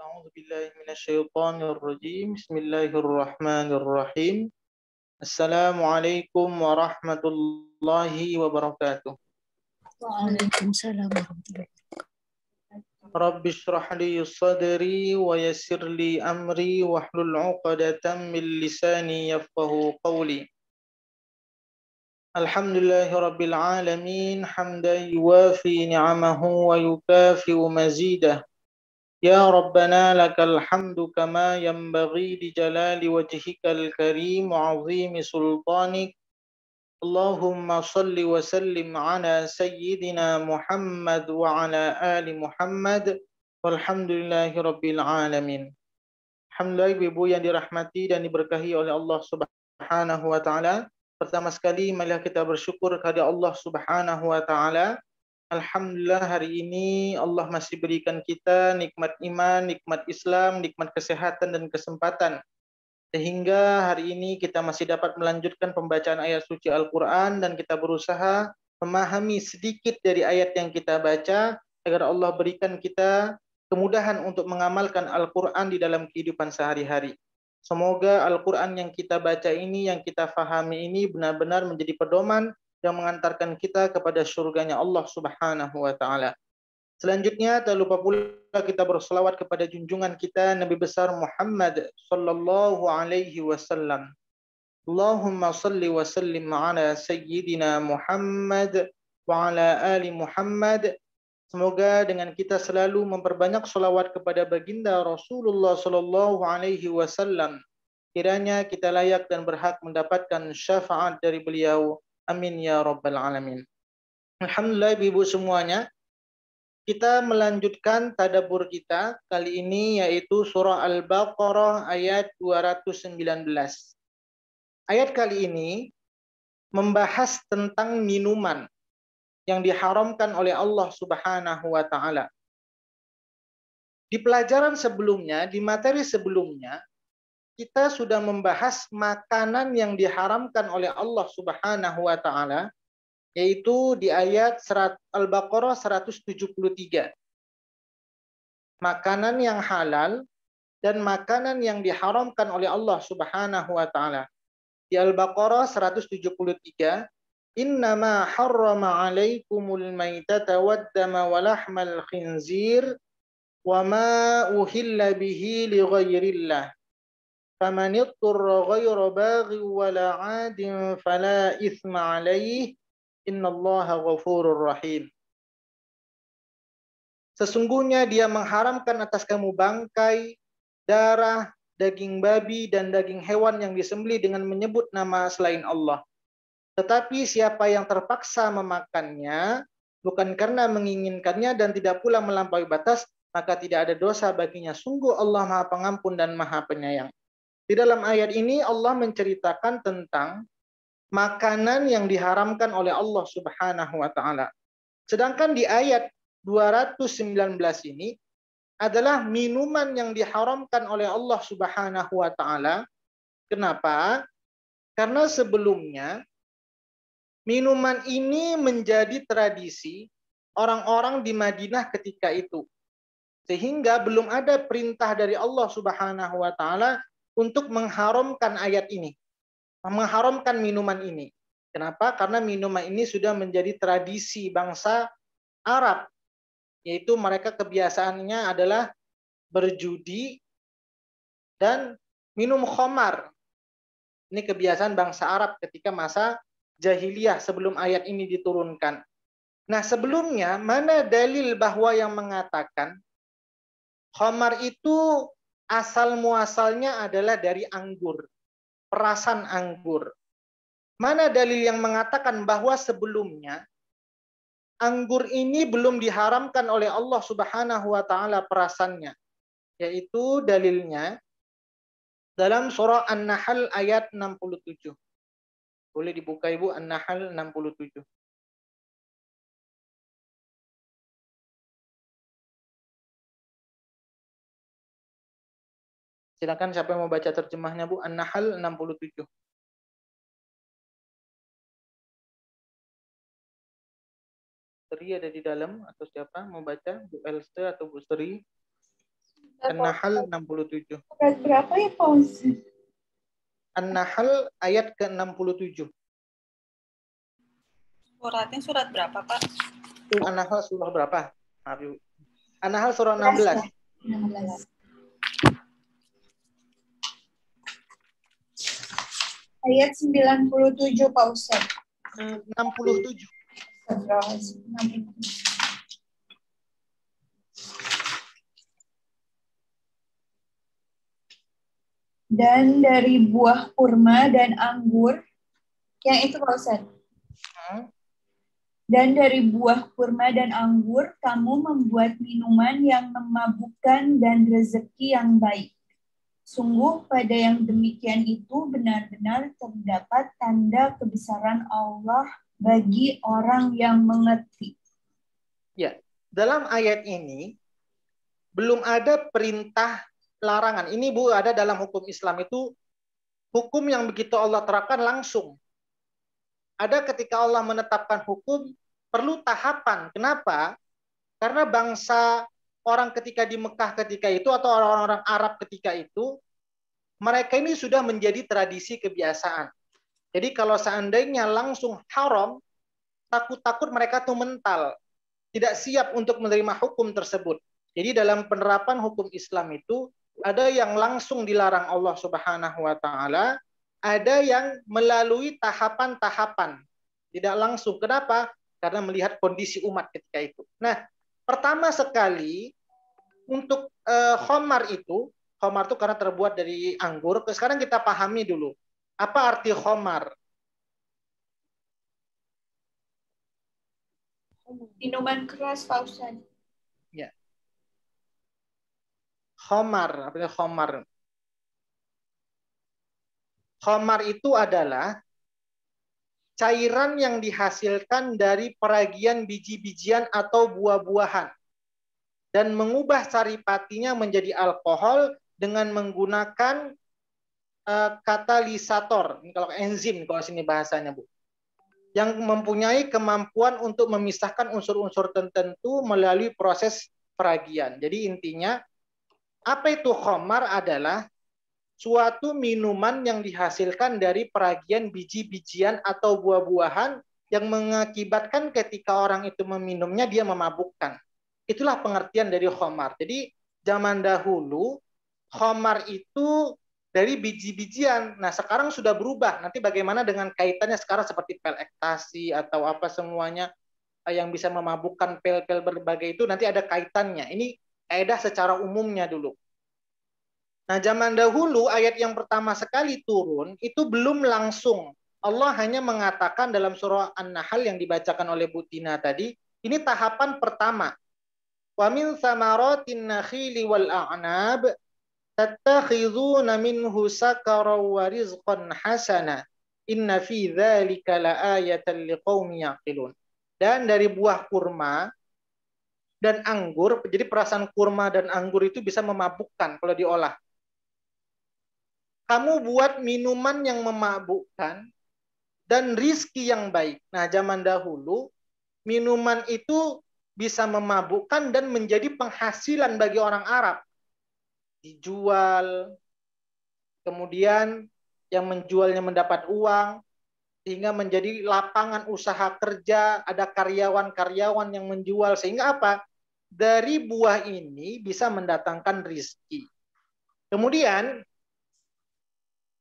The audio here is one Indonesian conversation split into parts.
أعوذ بالله من الشيطان الرجيم بسم الله الرحمن الرحيم السلام عليكم ورحمة الله وبركاته Waalaikumsalam warahmatullahi رب اشرح لي صدري ويسر لي أمري واحلل عقدة من لساني يفقه قولي الحمد لله رب العالمين حمدا يوافي نعمه ويكافئ مزيده يا ربنا لك الحمد كما ينبغي لجلال وجهك الكريم وعظيم سلطانك اللهم صل وسلم على سيدنا محمد وعلى آل محمد والحمد لله رب العالمين. Alhamdulillah ibu-ibu yang dirahmati dan diberkahi oleh Allah Subhanahu wa taala. Pertama sekali marilah kita bersyukur kepada Allah Subhanahu wa taala. Alhamdulillah hari ini Allah masih berikan kita nikmat iman, nikmat Islam, nikmat kesehatan dan kesempatan. Sehingga hari ini kita masih dapat melanjutkan pembacaan ayat suci Al-Quran dan kita berusaha memahami sedikit dari ayat yang kita baca agar Allah berikan kita kemudahan untuk mengamalkan Al-Quran di dalam kehidupan sehari-hari. Semoga Al-Quran yang kita baca ini, yang kita fahami ini benar-benar menjadi pedoman yang mengantarkan kita kepada surganya Allah Subhanahu wa taala. Selanjutnya tak lupa pula kita berselawat kepada junjungan kita Nabi besar Muhammad sallallahu alaihi wasallam. Allahumma salli wa sallim ala sayyidina Muhammad wa ala ali Muhammad. Semoga dengan kita selalu memperbanyak selawat kepada baginda Rasulullah sallallahu alaihi wasallam, kiranya kita layak dan berhak mendapatkan syafaat dari beliau. Amin ya rabbal alamin. Alhamdulillah ibu semuanya, kita melanjutkan tadabbur kita kali ini yaitu surah Al-Baqarah ayat 219. Ayat kali ini membahas tentang minuman yang diharamkan oleh Allah Subhanahu wa taala. Di pelajaran sebelumnya, di materi sebelumnya, kita sudah membahas makanan yang diharamkan oleh Allah Subhanahu wa taala, yaitu di ayat Al-Baqarah 173. Makanan yang halal dan makanan yang diharamkan oleh Allah Subhanahu wa taala. Di Al-Baqarah 173, "Innama harrama 'alaikumul maitata wad-dama wa lahmal khinzir wa ma uhilla bihi li ghairillah. فَمَنِ اضْطُرَّ غَيْرَ بَاغٍ وَلَا عَادٍ فَلَا إِثْمَ عَلَيْهِ إِنَّ اللَّهَ غَفُورٌ رَحِيمٌ." Sesungguhnya dia mengharamkan atas kamu bangkai, darah, daging babi, dan daging hewan yang disembelih dengan menyebut nama selain Allah. Tetapi siapa yang terpaksa memakannya, bukan karena menginginkannya dan tidak pula melampaui batas, maka tidak ada dosa baginya. Sungguh Allah Maha Pengampun dan Maha Penyayang. Di dalam ayat ini Allah menceritakan tentang makanan yang diharamkan oleh Allah Subhanahu wa taala. Sedangkan di ayat 219 ini adalah minuman yang diharamkan oleh Allah Subhanahu wa taala. Kenapa? Karena sebelumnya minuman ini menjadi tradisi orang-orang di Madinah ketika itu. Sehingga belum ada perintah dari Allah Subhanahu wa taala untuk mengharamkan ayat ini, mengharamkan minuman ini. Kenapa? Karena minuman ini sudah menjadi tradisi bangsa Arab, yaitu mereka kebiasaannya adalah berjudi dan minum khamar. Ini kebiasaan bangsa Arab ketika masa jahiliyah sebelum ayat ini diturunkan. Nah, sebelumnya mana dalil bahwa yang mengatakan khamar itu asal muasalnya adalah dari anggur, perasan anggur. Mana dalil yang mengatakan bahwa sebelumnya anggur ini belum diharamkan oleh Allah Subhanahu wa taala perasannya? Yaitu dalilnya dalam surah An-Nahl ayat 67. Boleh dibuka Ibu, An-Nahl 67. Silakan siapa yang mau baca terjemahnya Bu, An-Nahl 67. Sri ada di dalam atau siapa mau baca? Bu Elste atau Bu Sri? An-Nahl 67. Surat berapa ya Pak Ustaz? An-Nahl ayat ke-67. Suratnya surat berapa, Pak? An-Nahl surah berapa? Maaf, Ibu. An-Nahl surah 16. 16. Ayat 97 Pak Ustaz. 67. Dan dari buah kurma dan anggur, yang itu Pak Ustaz. Dan dari buah kurma dan anggur, kamu membuat minuman yang memabukkan dan rezeki yang baik. Sungguh pada yang demikian itu benar-benar terdapat tanda kebesaran Allah bagi orang yang mengerti. Ya, dalam ayat ini belum ada perintah larangan. Ini Bu, ada dalam hukum Islam itu hukum yang begitu Allah terapkan langsung. Ada ketika Allah menetapkan hukum, perlu tahapan. Kenapa? Karena bangsa orang ketika di Mekah ketika itu atau orang-orang Arab ketika itu, mereka ini sudah menjadi tradisi kebiasaan. Jadi kalau seandainya langsung haram, takut-takut mereka tuh mental. Tidak siap untuk menerima hukum tersebut. Jadi dalam penerapan hukum Islam itu, ada yang langsung dilarang Allah Subhanahu wa Ta'ala, ada yang melalui tahapan-tahapan, tidak langsung. Kenapa? Karena melihat kondisi umat ketika itu. Nah, pertama sekali untuk khomar itu karena terbuat dari anggur. Sekarang kita pahami dulu, apa arti khomar? Minuman keras Pak Ustaz. Ya. Khomar, apa itu khomar? Khomar itu adalah cairan yang dihasilkan dari peragian biji-bijian atau buah-buahan dan mengubah saripatinya menjadi alkohol dengan menggunakan katalisator. Ini kalau enzim kalau sini bahasanya, Bu. Yang mempunyai kemampuan untuk memisahkan unsur-unsur tertentu melalui proses peragian. Jadi intinya apa itu khamar adalah suatu minuman yang dihasilkan dari peragian biji-bijian atau buah-buahan yang mengakibatkan ketika orang itu meminumnya dia memabukkan. Itulah pengertian dari khamar. Jadi zaman dahulu khamar itu dari biji-bijian. Nah sekarang sudah berubah. Nanti bagaimana dengan kaitannya sekarang seperti pil ekstasi atau apa semuanya yang bisa memabukkan pil-pil berbagai itu nanti ada kaitannya. Ini kaidah secara umumnya dulu. Nah, zaman dahulu ayat yang pertama sekali turun itu belum langsung. Allah hanya mengatakan dalam surah An-Nahl yang dibacakan oleh Bu Tina tadi, ini tahapan pertama. Wa min thamaratin nakhili wal a'nab tattakhizuna minhu sakaran wa rizqan hasana. Inna fi dzalika laayatan liqaumin yaqilun. Dan dari buah kurma dan anggur, jadi perasaan kurma dan anggur itu bisa memabukkan kalau diolah. Kamu buat minuman yang memabukkan dan rizki yang baik. Nah, zaman dahulu minuman itu bisa memabukkan dan menjadi penghasilan bagi orang Arab. Dijual, kemudian yang menjualnya mendapat uang, sehingga menjadi lapangan usaha kerja, ada karyawan-karyawan yang menjual, sehingga apa? Dari buah ini bisa mendatangkan rizki. Kemudian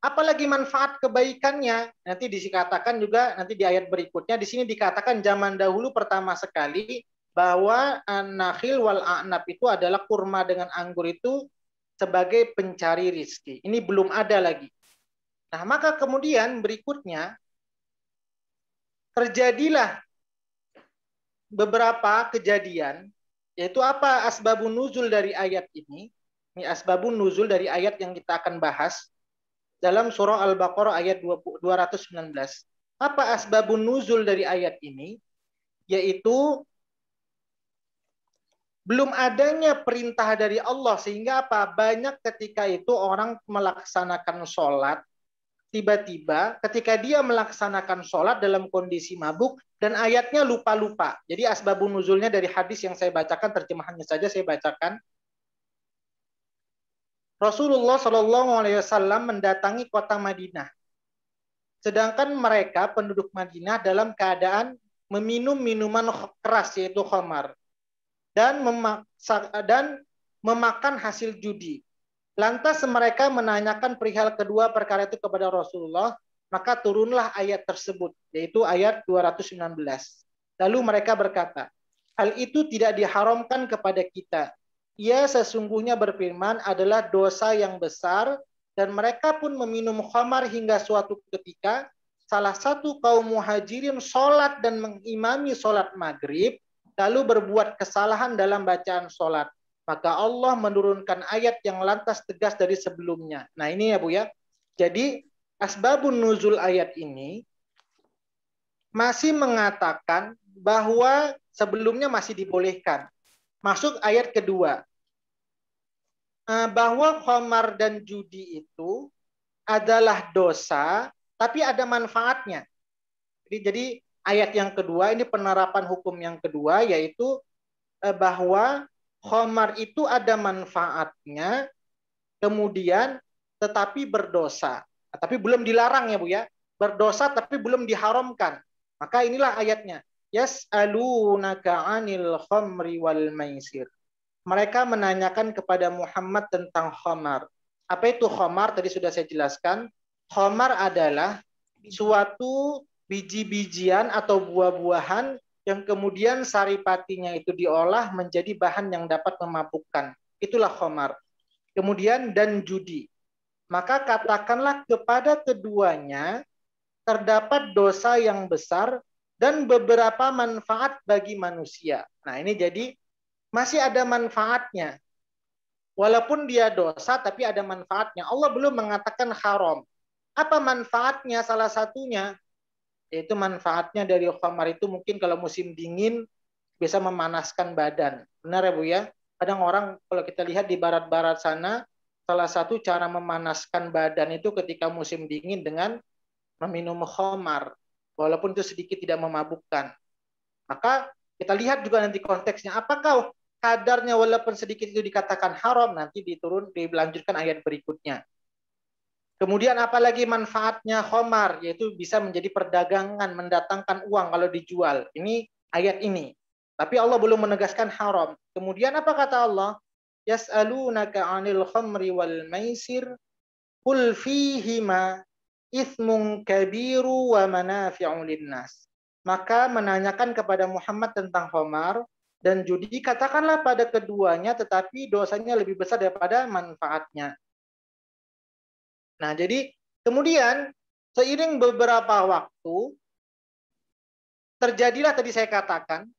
apalagi manfaat kebaikannya, nanti dikatakan juga nanti di ayat berikutnya, di sini dikatakan zaman dahulu pertama sekali bahwa an-nakhil wal a'nab itu adalah kurma dengan anggur itu sebagai pencari rizki. Ini belum ada lagi. Nah, maka kemudian berikutnya terjadilah beberapa kejadian, yaitu apa asbabun nuzul dari ayat ini. Ini asbabun nuzul dari ayat yang kita akan bahas dalam surah Al-Baqarah ayat 219. Apa asbabun nuzul dari ayat ini? Yaitu belum adanya perintah dari Allah, sehingga apa? Banyak ketika itu orang melaksanakan sholat, tiba-tiba ketika dia melaksanakan sholat dalam kondisi mabuk, dan ayatnya lupa-lupa. Jadi asbabun nuzulnya dari hadis yang saya bacakan, terjemahannya saja saya bacakan. Rasulullah SAW mendatangi kota Madinah. Sedangkan mereka penduduk Madinah dalam keadaan meminum minuman keras yaitu khamar dan memakan hasil judi. Lantas mereka menanyakan perihal kedua perkara itu kepada Rasulullah, maka turunlah ayat tersebut, yaitu ayat 219. Lalu mereka berkata, hal itu tidak diharamkan kepada kita. Ia sesungguhnya berfirman adalah dosa yang besar, dan mereka pun meminum khamar hingga suatu ketika salah satu kaum muhajirin sholat dan mengimami sholat maghrib, lalu berbuat kesalahan dalam bacaan sholat. Maka Allah menurunkan ayat yang lantas tegas dari sebelumnya. Nah ini ya Bu ya. Jadi asbabun nuzul ayat ini masih mengatakan bahwa sebelumnya masih dibolehkan. Masuk ayat kedua. Bahwa khamar dan judi itu adalah dosa, tapi ada manfaatnya. Jadi ayat yang kedua, ini penerapan hukum yang kedua, yaitu bahwa khamar itu ada manfaatnya, kemudian tetapi berdosa. Tapi belum dilarang ya Bu ya. Berdosa tapi belum diharamkan. Maka inilah ayatnya. Yas'alunaka 'anil khamri wal maisir. Mereka menanyakan kepada Muhammad tentang khamar. Apa itu khamar? Tadi sudah saya jelaskan. Khamar adalah suatu biji-bijian atau buah-buahan yang kemudian saripatinya itu diolah menjadi bahan yang dapat memabukkan. Itulah khamar. Kemudian dan judi. Maka katakanlah kepada keduanya terdapat dosa yang besar dan beberapa manfaat bagi manusia. Nah ini jadi masih ada manfaatnya. Walaupun dia dosa tapi ada manfaatnya. Allah belum mengatakan haram. Apa manfaatnya? Salah satunya yaitu manfaatnya dari khamar itu mungkin kalau musim dingin bisa memanaskan badan. Benar ya Bu ya? Kadang orang kalau kita lihat di barat-barat sana, salah satu cara memanaskan badan itu ketika musim dingin dengan meminum khamar. Walaupun itu sedikit tidak memabukkan. Maka kita lihat juga nanti konteksnya. Apakah kadarnya walaupun sedikit itu dikatakan haram, nanti dilanjutkan ayat berikutnya. Kemudian apalagi manfaatnya khamar, yaitu bisa menjadi perdagangan, mendatangkan uang kalau dijual. Ini ayat ini. Tapi Allah belum menegaskan haram. Kemudian apa kata Allah? Yas'alunaka 'anil khamri wal maisir qul fihima itsmun kabiru wa manafi'u linnas. Maka menanyakan kepada Muhammad tentang khamar dan judi, katakanlah pada keduanya tetapi dosanya lebih besar daripada manfaatnya. Nah, jadi kemudian seiring beberapa waktu terjadilah tadi saya katakan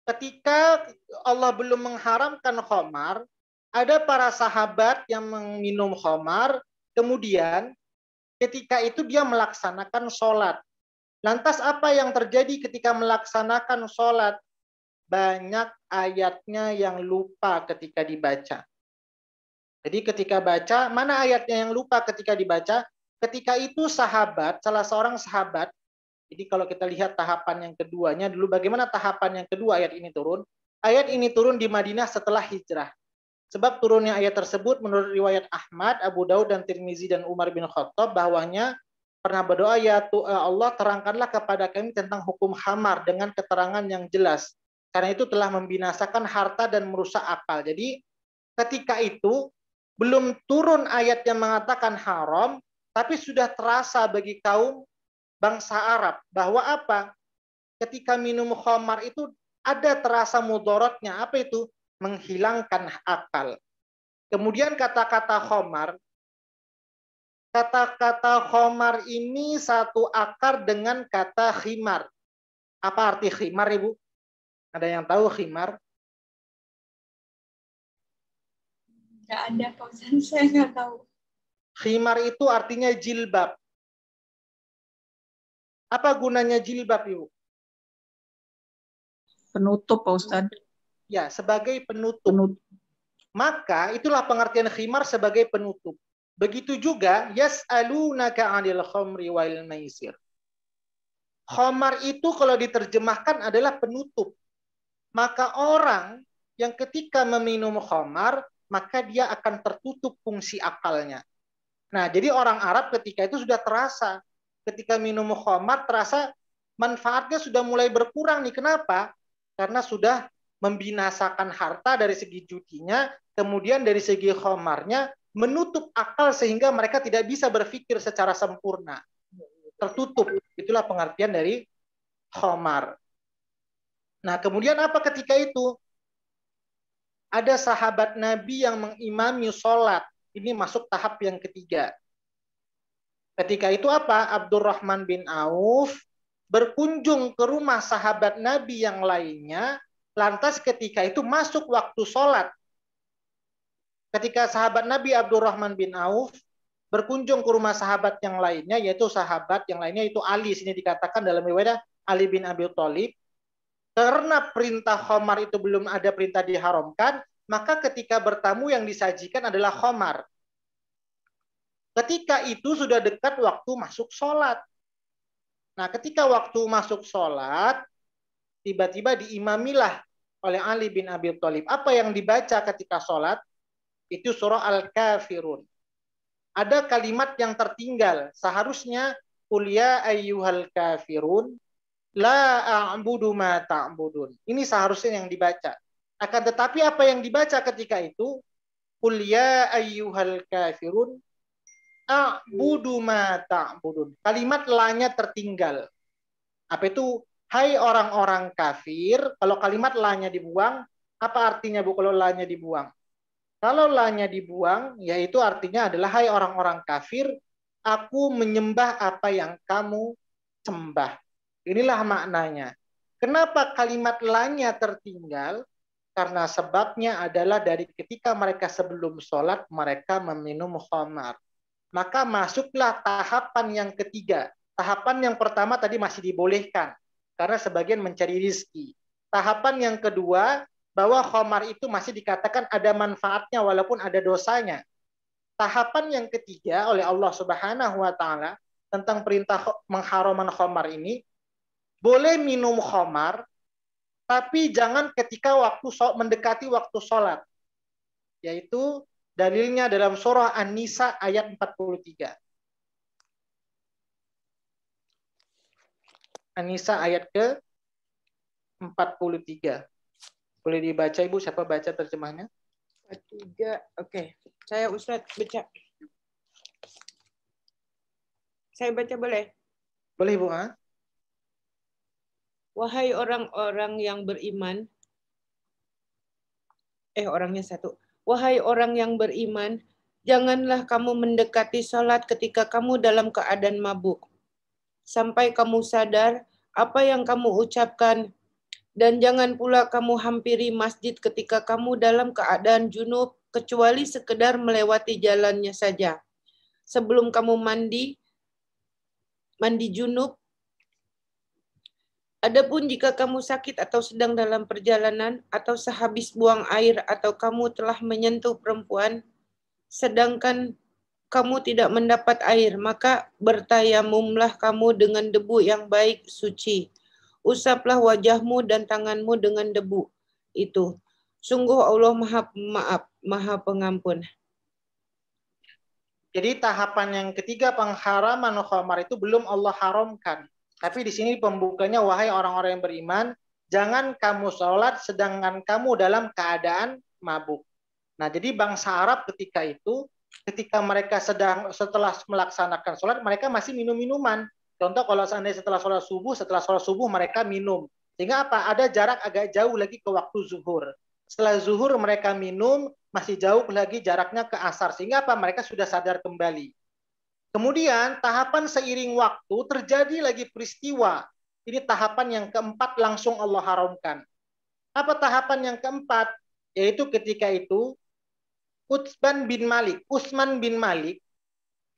ketika Allah belum mengharamkan khamar, ada para sahabat yang meminum khamar, kemudian ketika itu dia melaksanakan sholat. Lantas apa yang terjadi ketika melaksanakan sholat? Banyak ayatnya yang lupa ketika dibaca. Jadi ketika baca, mana ayatnya yang lupa ketika dibaca? Ketika itu sahabat, salah seorang sahabat, jadi kalau kita lihat tahapan yang keduanya, dulu bagaimana tahapan yang kedua ayat ini turun? Ayat ini turun di Madinah setelah hijrah. Sebab turunnya ayat tersebut menurut riwayat Ahmad, Abu Daud, dan Tirmizi, dan Umar bin Khattab, bahwanya pernah berdoa, ya Allah terangkanlah kepada kami tentang hukum khamar dengan keterangan yang jelas. Karena itu telah membinasakan harta dan merusak akal. Jadi ketika itu belum turun ayat yang mengatakan haram, tapi sudah terasa bagi kaum bangsa Arab bahwa apa? Ketika minum khamar itu ada terasa mudaratnya. Apa itu? Menghilangkan akal. Kemudian kata-kata khamar, kata-kata khamar ini satu akar dengan kata khimar. Apa arti khimar, Ibu? Ada yang tahu khimar? Nggak ada, Pak Ustaz. Saya nggak tahu. Khimar itu artinya jilbab. Apa gunanya jilbab, Ibu? Penutup, Pak Ustaz. Ya, sebagai penutup. Maka itulah pengertian khimar sebagai penutup. Begitu juga yas'alunaka 'anil khamri wal maisir. Khamar itu kalau diterjemahkan adalah penutup. Maka orang yang ketika meminum khamar maka dia akan tertutup fungsi akalnya. Nah, jadi orang Arab ketika itu sudah terasa, ketika minum khamar terasa manfaatnya sudah mulai berkurang nih. Kenapa? Karena sudah membinasakan harta dari segi judinya, kemudian dari segi khamarnya menutup akal sehingga mereka tidak bisa berpikir secara sempurna. Tertutup. Itulah pengertian dari khamar. Nah, kemudian apa ketika itu? Ada sahabat Nabi yang mengimami sholat. Ini masuk tahap yang ketiga. Ketika itu apa? Abdurrahman bin Auf berkunjung ke rumah sahabat Nabi yang lainnya. Lantas ketika itu masuk waktu sholat. Ketika sahabat Nabi Abdurrahman bin Auf berkunjung ke rumah sahabat yang lainnya, yaitu sahabat yang lainnya itu Ali. Sini dikatakan dalam riwayat Ali bin Abi Thalib. Karena perintah khamar itu belum ada perintah diharamkan, maka ketika bertamu yang disajikan adalah khamar. Ketika itu sudah dekat waktu masuk sholat. Nah, ketika waktu masuk sholat, tiba-tiba diimamilah oleh Ali bin Abi Thalib. Apa yang dibaca ketika sholat? Itu surah Al-Kafirun. Ada kalimat yang tertinggal. Seharusnya, Qul ya ayyuhal kafirun, la a'budu ma ta'budun. Ini seharusnya yang dibaca. Akan tetapi apa yang dibaca ketika itu? Qul ya ayyuhal kafirun, a'budu ma ta'budun. Kalimat la-nya tertinggal. Apa itu? Hai orang-orang kafir. Kalau kalimat la-nya dibuang, apa artinya Bu kalau la-nya dibuang? Kalau la-nya dibuang, yaitu artinya adalah hai orang-orang kafir, aku menyembah apa yang kamu sembah. Inilah maknanya. Kenapa kalimat la-nya tertinggal? Karena sebabnya adalah dari ketika mereka sebelum sholat, mereka meminum khamar. Maka masuklah tahapan yang ketiga. Tahapan yang pertama tadi masih dibolehkan. Karena sebagian mencari rizki. Tahapan yang kedua, bahwa khamar itu masih dikatakan ada manfaatnya walaupun ada dosanya. Tahapan yang ketiga oleh Allah Subhanahu wa Ta'ala tentang perintah mengharamkan khamar ini, boleh minum khamar, tapi jangan ketika mendekati waktu sholat. Yaitu dalilnya dalam surah An-Nisa ayat 43. An-Nisa ayat ke-43. Boleh dibaca Ibu, siapa baca terjemahnya? 43. Oke. Saya Ustadz baca. Saya baca boleh? Boleh Ibu, Wahai orang-orang yang beriman, orangnya satu. Wahai orang yang beriman, janganlah kamu mendekati salat ketika kamu dalam keadaan mabuk, sampai kamu sadar apa yang kamu ucapkan, dan jangan pula kamu hampiri masjid ketika kamu dalam keadaan junub, kecuali sekedar melewati jalannya saja. Sebelum kamu mandi junub. Adapun jika kamu sakit atau sedang dalam perjalanan, atau sehabis buang air, atau kamu telah menyentuh perempuan, sedangkan kamu tidak mendapat air, maka bertayamumlah kamu dengan debu yang baik suci. Usaplah wajahmu dan tanganmu dengan debu itu. Sungguh Allah Maha Pemaaf, Maha Pengampun. Jadi tahapan yang ketiga pengharaman khamar itu belum Allah haramkan. Tapi di sini pembukanya, wahai orang-orang yang beriman, jangan kamu sholat sedangkan kamu dalam keadaan mabuk. Nah, jadi bangsa Arab ketika itu, ketika mereka setelah melaksanakan sholat, mereka masih minum-minuman. Contoh kalau seandainya setelah sholat subuh mereka minum. Sehingga apa? Ada jarak agak jauh lagi ke waktu zuhur. Setelah zuhur mereka minum, masih jauh lagi jaraknya ke asar. Sehingga apa? Mereka sudah sadar kembali. Kemudian tahapan seiring waktu terjadi lagi peristiwa. Ini tahapan yang keempat langsung Allah haramkan. Apa tahapan yang keempat? Yaitu ketika itu Utsman bin Malik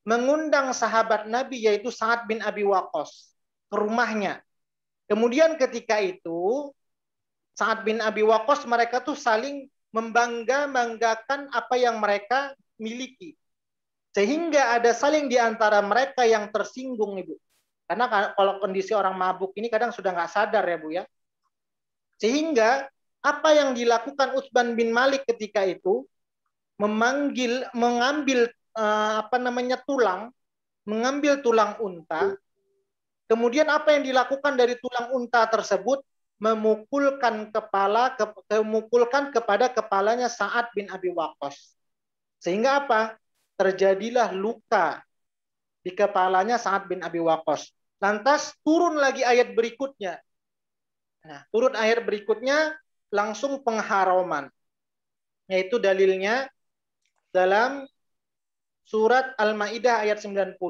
mengundang sahabat Nabi yaitu Sa'ad bin Abi Waqqas ke rumahnya. Kemudian ketika itu Sa'ad bin Abi Waqqas mereka tuh saling membanggakan apa yang mereka miliki. Sehingga ada saling di antara mereka yang tersinggung, Ibu. Karena kalau kondisi orang mabuk ini kadang sudah nggak sadar ya, Bu ya. Sehingga apa yang dilakukan Utsman bin Malik ketika itu, mengambil mengambil tulang unta. Kemudian apa yang dilakukan dari tulang unta tersebut? Memukulkan kepada kepalanya Sa'ad bin Abi Waqqas. Sehingga apa? Terjadilah luka di kepalanya Sa'ad bin Abi Waqqas. Lantas turun lagi ayat berikutnya. Nah, turun ayat berikutnya langsung pengharaman. Yaitu dalilnya dalam surat Al-Maidah ayat 90.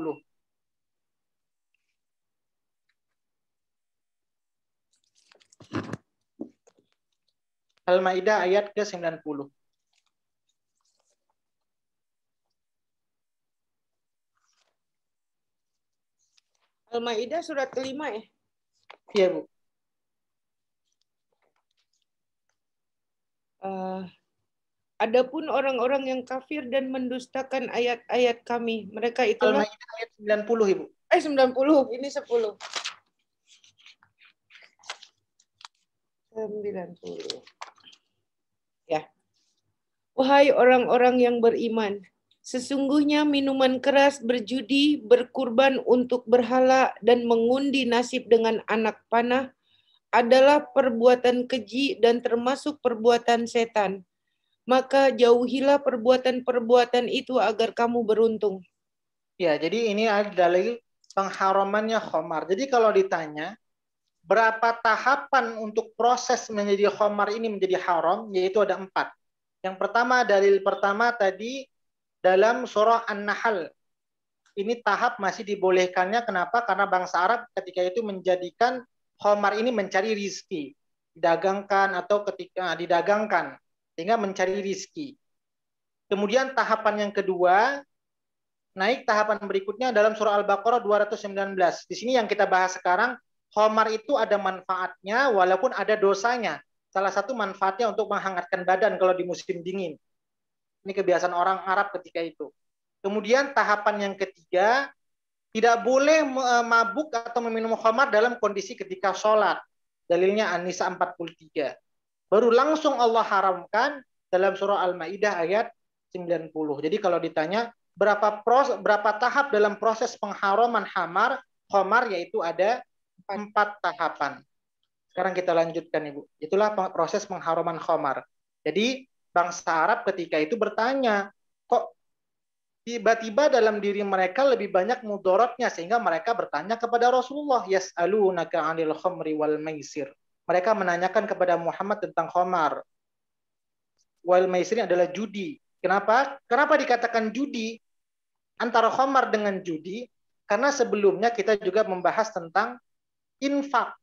Al-Maidah ayat ke-90. Al-Maidah surat kelima ya? Iya, Bu. Adapun orang-orang yang kafir dan mendustakan ayat-ayat kami, mereka itulah Al-Maidah ayat 90, Ibu. 90, ini 10. 90. Ya. Wahai orang-orang yang beriman, sesungguhnya minuman keras, berjudi, berkurban untuk berhala, dan mengundi nasib dengan anak panah adalah perbuatan keji dan termasuk perbuatan setan. Maka jauhilah perbuatan-perbuatan itu agar kamu beruntung. Ya, jadi ini adalah pengharamannya khamar. Jadi kalau ditanya, berapa tahapan untuk proses menjadi khamar ini menjadi haram, yaitu ada 4. Yang pertama, dalil pertama tadi dalam surah An-Nahl. Ini tahap masih dibolehkannya. Kenapa? Karena bangsa Arab ketika itu menjadikan khamar ini mencari rizki. Didagangkan atau ketika didagangkan. Sehingga mencari rizki. Kemudian tahapan yang kedua, naik tahapan berikutnya dalam surah Al-Baqarah 219. Di sini yang kita bahas sekarang, khamar itu ada manfaatnya walaupun ada dosanya. Salah satu manfaatnya untuk menghangatkan badan kalau di musim dingin. Ini kebiasaan orang Arab ketika itu. Kemudian tahapan yang ketiga, tidak boleh mabuk atau meminum khamar dalam kondisi ketika sholat. Dalilnya An-Nisa 43. Baru langsung Allah haramkan dalam surah Al-Maidah ayat 90. Jadi kalau ditanya berapa tahap dalam proses pengharaman khamar, yaitu ada 4 tahapan. Sekarang kita lanjutkan, Ibu. Itulah proses pengharaman khamar. Jadi bangsa Arab ketika itu bertanya, kok tiba-tiba dalam diri mereka lebih banyak mudaratnya, sehingga mereka bertanya kepada Rasulullah, yas'alunaka 'anil khamri wal maisir. Mereka menanyakan kepada Muhammad tentang khamar. Wal maisir adalah judi. Kenapa? Kenapa dikatakan judi? Antara khamar dengan judi, karena sebelumnya kita juga membahas tentang infak.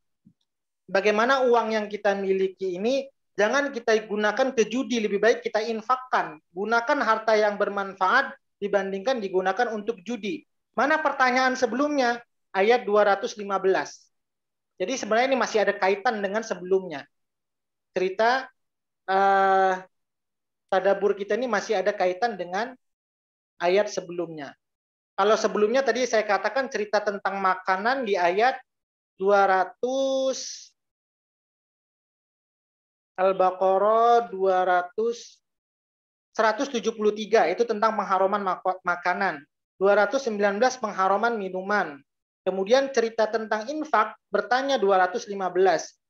Bagaimana uang yang kita miliki ini jangan kita gunakan ke judi, lebih baik kita infakkan. Gunakan harta yang bermanfaat dibandingkan digunakan untuk judi. Mana pertanyaan sebelumnya? Ayat 215. Jadi sebenarnya ini masih ada kaitan dengan sebelumnya. Cerita tadabbur kita ini masih ada kaitan dengan ayat sebelumnya. Kalau sebelumnya tadi saya katakan cerita tentang makanan di ayat 200 Al-Baqarah 173 itu tentang pengharaman makanan. 219 pengharaman minuman. Kemudian cerita tentang infak bertanya 215.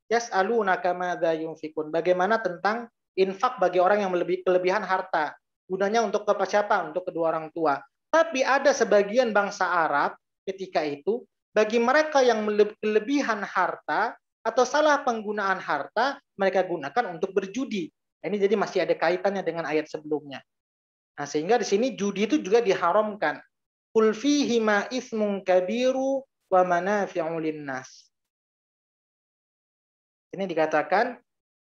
Yas'alunaka madza yunfikun. Bagaimana tentang infak bagi orang yang kelebihan harta. Gunanya untuk kepada siapa? Untuk kedua orang tua. Tapi ada sebagian bangsa Arab ketika itu, bagi mereka yang kelebihan harta atau salah penggunaan harta, mereka gunakan untuk berjudi. Ini jadi masih ada kaitannya dengan ayat sebelumnya. Nah, sehingga di sini judi itu juga diharamkan. Qul fihi ma itsmun kabiru wa manafi'u linnas. Ini dikatakan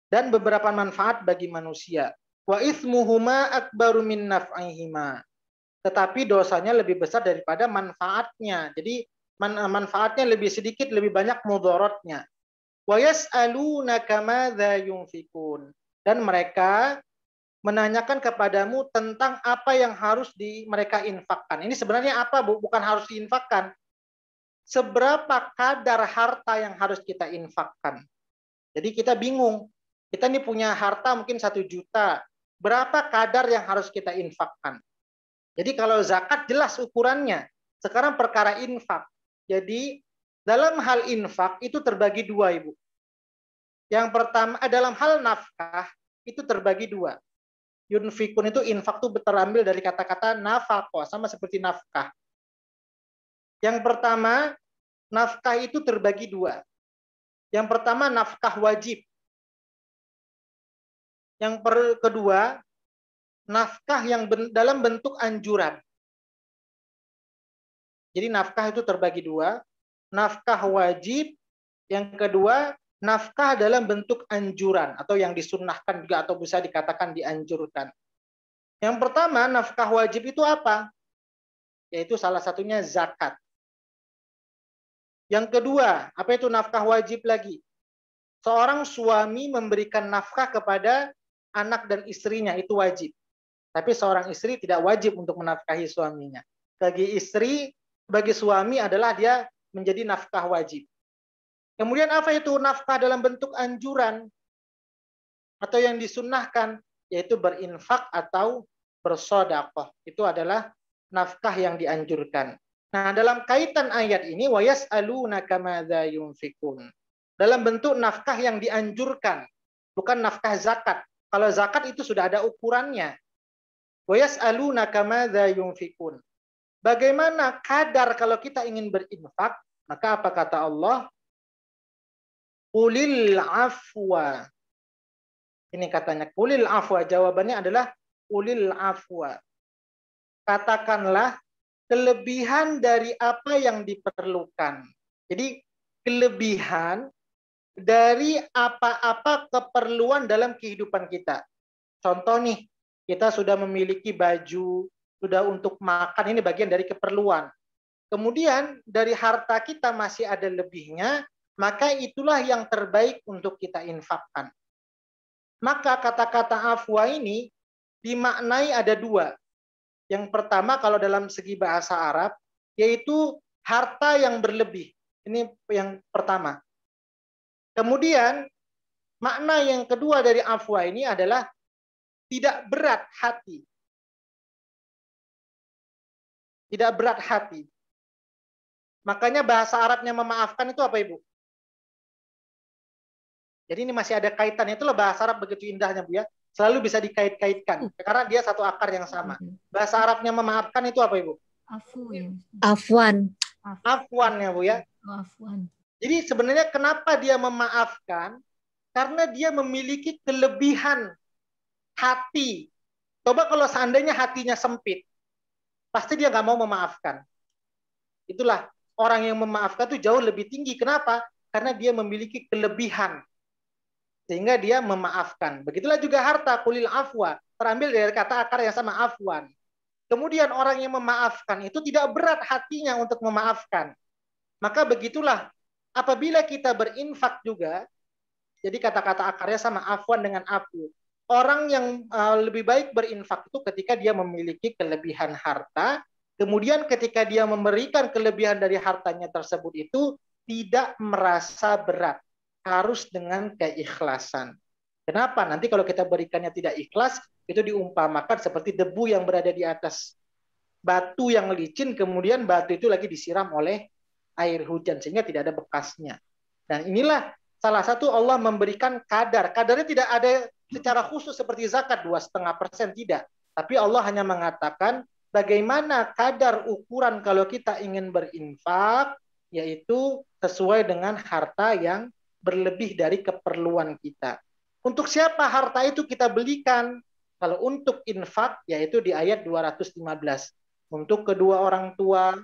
dan beberapa manfaat bagi manusia. Wa itsmuhuma akbaru min naf'ihima. Tetapi dosanya lebih besar daripada manfaatnya. Jadi manfaatnya lebih sedikit, lebih banyak mudaratnya. Wa yas'alunaka madza yunfikun. Dan mereka menanyakan kepadamu tentang apa yang harus mereka infakkan. Ini sebenarnya apa, Bu? Bukan harus diinfakkan. Seberapa kadar harta yang harus kita infakkan. Jadi kita bingung. Kita ini punya harta mungkin 1 juta. berapa kadar yang harus kita infakkan. Jadi kalau zakat jelas ukurannya. Sekarang perkara infak. Jadi dalam hal infak itu terbagi dua, Ibu. Yang pertama, dalam hal nafkah itu terbagi dua. Yunfikun itu infak itu terambil dari kata-kata nafaqah, sama seperti nafkah. Yang pertama, nafkah itu terbagi dua. Yang pertama, nafkah wajib. Yang kedua, nafkah yang dalam bentuk anjuran. Jadi nafkah itu terbagi dua. Nafkah wajib, yang kedua nafkah dalam bentuk anjuran atau yang disunnahkan juga atau bisa dikatakan dianjurkan. Yang pertama, nafkah wajib itu apa? Yaitu salah satunya zakat. Yang kedua, apa itu nafkah wajib lagi? Seorang suami memberikan nafkah kepada anak dan istrinya, itu wajib. Tapi seorang istri tidak wajib untuk menafkahi suaminya. Bagi istri, bagi suami adalah dia menjadi nafkah wajib. Kemudian apa itu nafkah dalam bentuk anjuran atau yang disunnahkan, yaitu berinfak atau bersedekah. Itu adalah nafkah yang dianjurkan. Nah, dalam kaitan ayat ini wa yas'alunaka madza yunfikun. Dalam bentuk nafkah yang dianjurkan, bukan nafkah zakat. Kalau zakat itu sudah ada ukurannya. Wa yas'alunaka madza yunfikun. Bagaimana kadar kalau kita ingin berinfak? Maka apa kata Allah? Qulil afwa. Ini katanya qulil afwa. Jawabannya adalah qulil afwa. Katakanlah kelebihan dari apa yang diperlukan. Jadi kelebihan dari apa-apa keperluan dalam kehidupan kita. Contoh nih, kita sudah memiliki baju, sudah untuk makan, ini bagian dari keperluan. Kemudian dari harta kita masih ada lebihnya, maka itulah yang terbaik untuk kita infakkan. Maka kata-kata afwa ini dimaknai ada dua. Yang pertama kalau dalam segi bahasa Arab, yaitu harta yang berlebih. Ini yang pertama. Kemudian makna yang kedua dari afwa ini adalah tidak berat hati. Tidak berat hati. Makanya bahasa Arabnya memaafkan itu apa, Ibu? Jadi ini masih ada kaitannya. Itulah bahasa Arab begitu indahnya, Bu ya. Selalu bisa dikait-kaitkan. Karena dia satu akar yang sama. Bahasa Arabnya memaafkan itu apa, Ibu? Afwan. Afwan ya, Bu ya. Afwan. Jadi sebenarnya kenapa dia memaafkan? Karena dia memiliki kelebihan hati. Coba kalau seandainya hatinya sempit, pasti dia nggak mau memaafkan. Itulah orang yang memaafkan itu jauh lebih tinggi. Kenapa? Karena dia memiliki kelebihan. Sehingga dia memaafkan. Begitulah juga harta, qulil afwa. Terambil dari kata akar yang sama, afwan. Kemudian orang yang memaafkan itu tidak berat hatinya untuk memaafkan. Maka begitulah, apabila kita berinfak juga, jadi kata-kata akarnya sama, afwan dengan afu. Orang yang lebih baik berinfak itu ketika dia memiliki kelebihan harta, kemudian ketika dia memberikan kelebihan dari hartanya tersebut itu tidak merasa berat. Harus dengan keikhlasan. Kenapa? Nanti kalau kita berikannya tidak ikhlas, itu diumpamakan seperti debu yang berada di atas batu yang licin, kemudian batu itu lagi disiram oleh air hujan, sehingga tidak ada bekasnya. Dan inilah salah satu Allah memberikan kadar. Kadarnya tidak ada secara khusus seperti zakat, 2,5% tidak. Tapi Allah hanya mengatakan bagaimana kadar ukuran kalau kita ingin berinfak, yaitu sesuai dengan harta yang berlebih dari keperluan kita. Untuk siapa harta itu kita belikan? Kalau untuk infak, yaitu di ayat 215. Untuk kedua orang tua,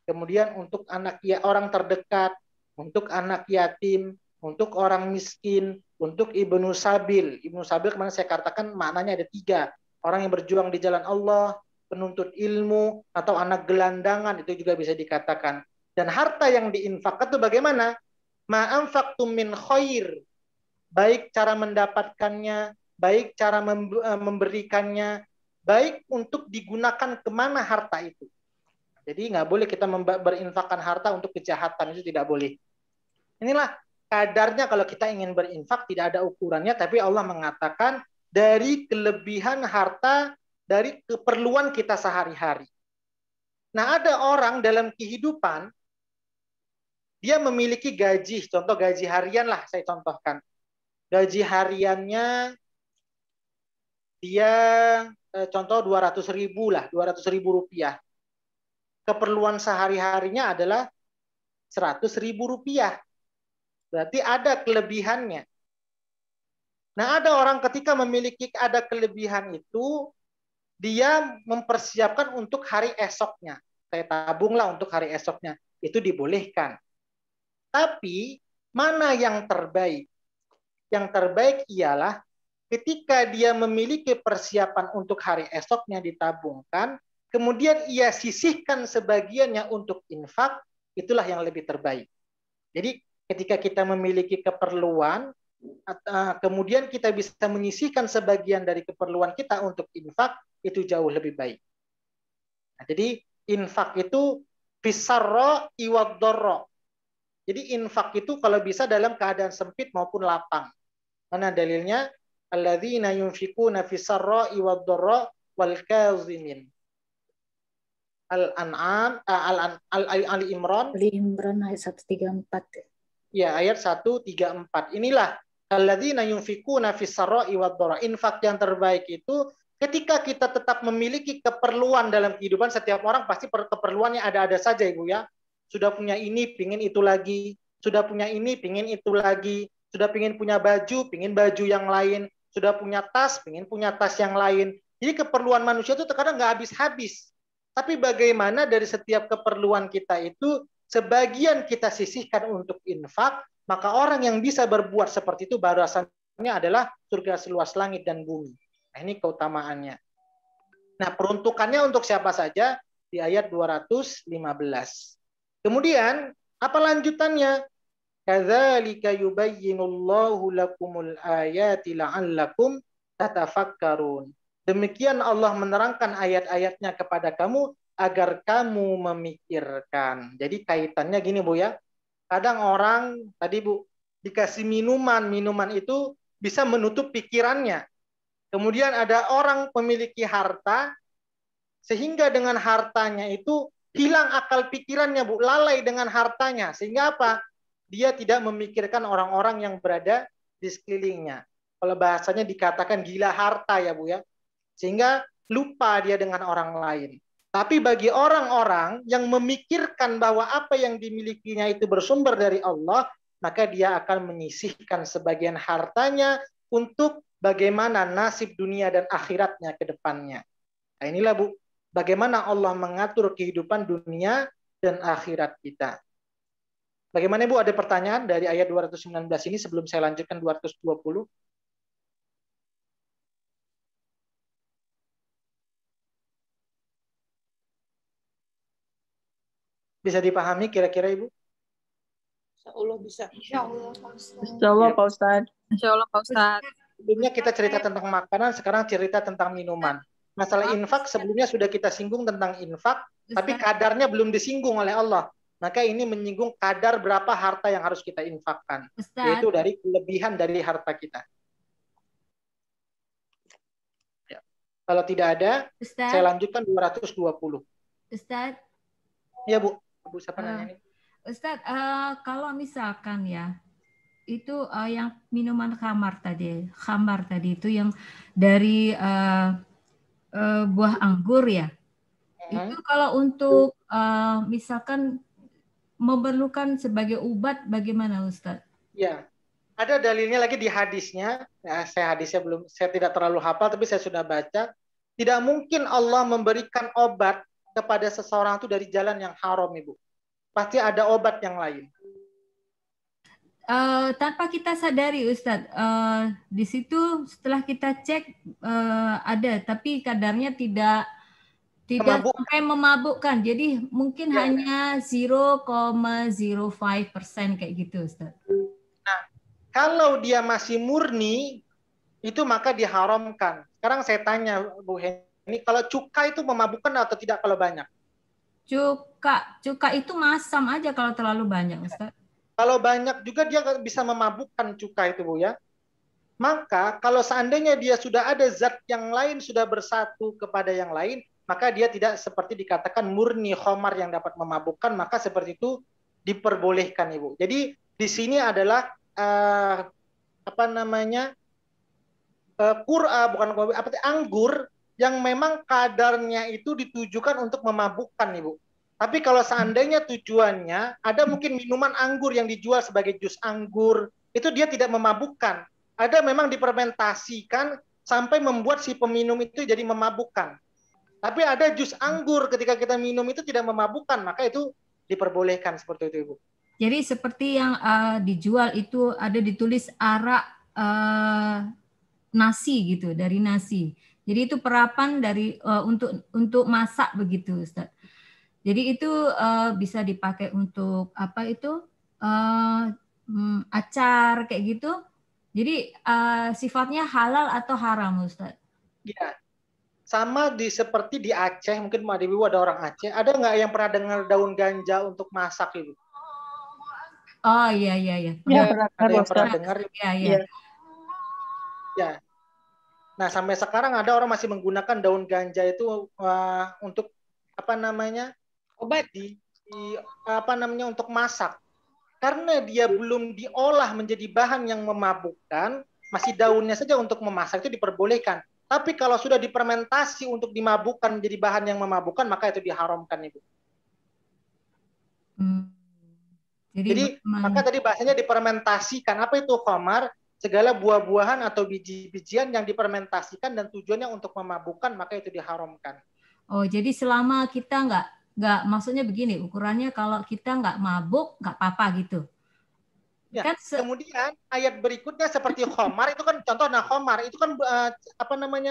kemudian untuk anak orang terdekat, untuk anak yatim, untuk orang miskin, untuk ibnu sabil. Ibnu sabil kemarin saya katakan maknanya ada 3. Orang yang berjuang di jalan Allah, penuntut ilmu, atau anak gelandangan, itu juga bisa dikatakan. Dan harta yang diinfakkan itu bagaimana? Ma'anfaqtum min khair, baik cara mendapatkannya, baik cara memberikannya, baik untuk digunakan kemana harta itu. Jadi nggak boleh kita berinfakkan harta untuk kejahatan, itu tidak boleh. Inilah kadarnya kalau kita ingin berinfak, tidak ada ukurannya, tapi Allah mengatakan dari kelebihan harta dari keperluan kita sehari-hari. Nah, ada orang dalam kehidupan, dia memiliki gaji, contoh gaji harian lah saya contohkan. Gaji hariannya dia contoh 200.000 lah, 200.000 rupiah. Keperluan sehari-harinya adalah 100.000 rupiah. Berarti ada kelebihannya. Nah, ada orang ketika memiliki ada kelebihan itu, dia mempersiapkan untuk hari esoknya. Saya tabunglah untuk hari esoknya. Itu dibolehkan. Tapi, mana yang terbaik? Yang terbaik ialah ketika dia memiliki persiapan untuk hari esoknya ditabungkan, kemudian ia sisihkan sebagiannya untuk infak, itulah yang lebih terbaik. Jadi ketika kita memiliki keperluan, kemudian kita bisa menyisihkan sebagian dari keperluan kita untuk infak, itu jauh lebih baik. Nah, jadi infak itu fisarro iwadorro. Jadi infak itu kalau bisa dalam keadaan sempit maupun lapang. Mana dalilnya? Alladzina yunfikuna fisarro iwadorro wal kazimin. Al-An'am, Ali Imran. Ali Imran ayat 134. Ya, ayat 134. Inilah alladzina yunfikuna fis-sarra'i wad-dharra. Infak yang terbaik itu ketika kita tetap memiliki keperluan dalam kehidupan. Setiap orang pasti keperluannya ada-ada saja, Ibu ya. Sudah punya ini, pingin itu lagi. Sudah punya ini, pingin itu lagi. Sudah pingin punya baju, pingin baju yang lain. Sudah punya tas, pingin punya tas yang lain. Jadi keperluan manusia itu terkadang nggak habis-habis. Tapi bagaimana dari setiap keperluan kita itu sebagian kita sisihkan untuk infak, maka orang yang bisa berbuat seperti itu balasannya adalah surga seluas langit dan bumi. Nah, ini keutamaannya. Nah, peruntukannya untuk siapa saja di ayat 215. Kemudian, apa lanjutannya? Kadzalika yubayyinullahu lakumul ayati la'allakum tatafakkarun. Demikian Allah menerangkan ayat-ayatnya kepada kamu agar kamu memikirkan. Jadi kaitannya gini Bu ya. Kadang orang tadi Bu dikasih minuman itu bisa menutup pikirannya. Kemudian ada orang memiliki harta sehingga dengan hartanya itu hilang akal pikirannya Bu, lalai dengan hartanya. Sehingga apa? Dia tidak memikirkan orang-orang yang berada di sekelilingnya. Kalau bahasanya dikatakan gila harta ya Bu ya. Sehingga lupa dia dengan orang lain. Tapi bagi orang-orang yang memikirkan bahwa apa yang dimilikinya itu bersumber dari Allah, maka dia akan menyisihkan sebagian hartanya untuk bagaimana nasib dunia dan akhiratnya ke depannya. Nah, inilah Bu, bagaimana Allah mengatur kehidupan dunia dan akhirat kita. Bagaimana Bu, ada pertanyaan dari ayat 219 ini sebelum saya lanjutkan 220? Bisa dipahami kira-kira Ibu? Insya Allah bisa. Insya Allah, Pak Ustadz. Insya Allah, Pak Ustadz. Insya Allah Pak Ustadz. Sebelumnya kita cerita tentang makanan, sekarang cerita tentang minuman. Masalah infak sebelumnya sudah kita singgung tentang infak, tapi kadarnya belum disinggung oleh Allah. Maka ini menyinggung kadar berapa harta yang harus kita infakkan. Yaitu dari kelebihan dari harta kita. Ya. Kalau tidak ada, saya lanjutkan 220. Ustadz. Ya Bu. Bu siapa nanya nih? Ustadz, kalau misalkan ya, itu yang minuman khamar tadi itu yang dari buah anggur ya. Itu kalau untuk misalkan memerlukan sebagai obat bagaimana Ustadz? Ya, ada dalilnya lagi di hadisnya. Ya, saya tidak terlalu hafal, tapi saya sudah baca. Tidak mungkin Allah memberikan obat kepada seseorang itu dari jalan yang haram, Ibu. Pasti ada obat yang lain. Tanpa kita sadari Ustadz, di situ setelah kita cek ada, tapi kadarnya tidak sampai memabukkan. Jadi mungkin hanya 0,05% kayak gitu Ustadz. Nah, kalau dia masih murni, itu maka diharamkan. Sekarang saya tanya Bu Heni, kalau cuka itu memabukkan atau tidak kalau banyak? Cuka itu masam aja kalau terlalu banyak Ustaz. Kalau banyak juga dia bisa memabukkan cuka itu Bu ya. Maka kalau seandainya dia sudah ada zat yang lain sudah bersatu kepada yang lain, maka dia tidak seperti dikatakan murni khamar yang dapat memabukkan, maka seperti itu diperbolehkan, Ibu. Jadi di sini adalah anggur yang memang kadarnya itu ditujukan untuk memabukkan, Ibu. Tapi kalau seandainya tujuannya ada mungkin minuman anggur yang dijual sebagai jus anggur, itu dia tidak memabukkan. Ada memang difermentasikan sampai membuat si peminum itu jadi memabukkan. Tapi ada jus anggur ketika kita minum itu tidak memabukkan, maka itu diperbolehkan seperti itu, Ibu. Jadi seperti yang dijual itu ada ditulis arak nasi gitu, dari nasi. Jadi itu perapan dari untuk masak begitu, Ustaz. Jadi itu bisa dipakai untuk apa itu acar kayak gitu. Jadi sifatnya halal atau haram, Ustaz? Ya, sama seperti di Aceh, mungkin Mbak Dewi ada orang Aceh. Ada nggak yang pernah dengar daun ganja untuk masak, Ibu? Oh iya. Ya, ada yang pernah dengar? Iya. Ya. Nah, sampai sekarang ada orang masih menggunakan daun ganja itu untuk obat untuk masak. Karena dia belum diolah menjadi bahan yang memabukkan, masih daunnya saja untuk memasak itu diperbolehkan. Tapi kalau sudah difermentasi untuk dimabukkan menjadi bahan yang memabukkan, maka itu diharamkan, Ibu. Jadi maka tadi bahasanya difermentasikan. Apa itu khamar? Segala buah-buahan atau biji-bijian yang difermentasikan dan tujuannya untuk memabukkan, maka itu diharamkan. Oh, jadi selama kita nggak maksudnya begini, ukurannya kalau kita nggak mabuk nggak apa-apa gitu. Ya, kan kemudian ayat berikutnya seperti khamar itu kan contoh. Nah, khamar itu kan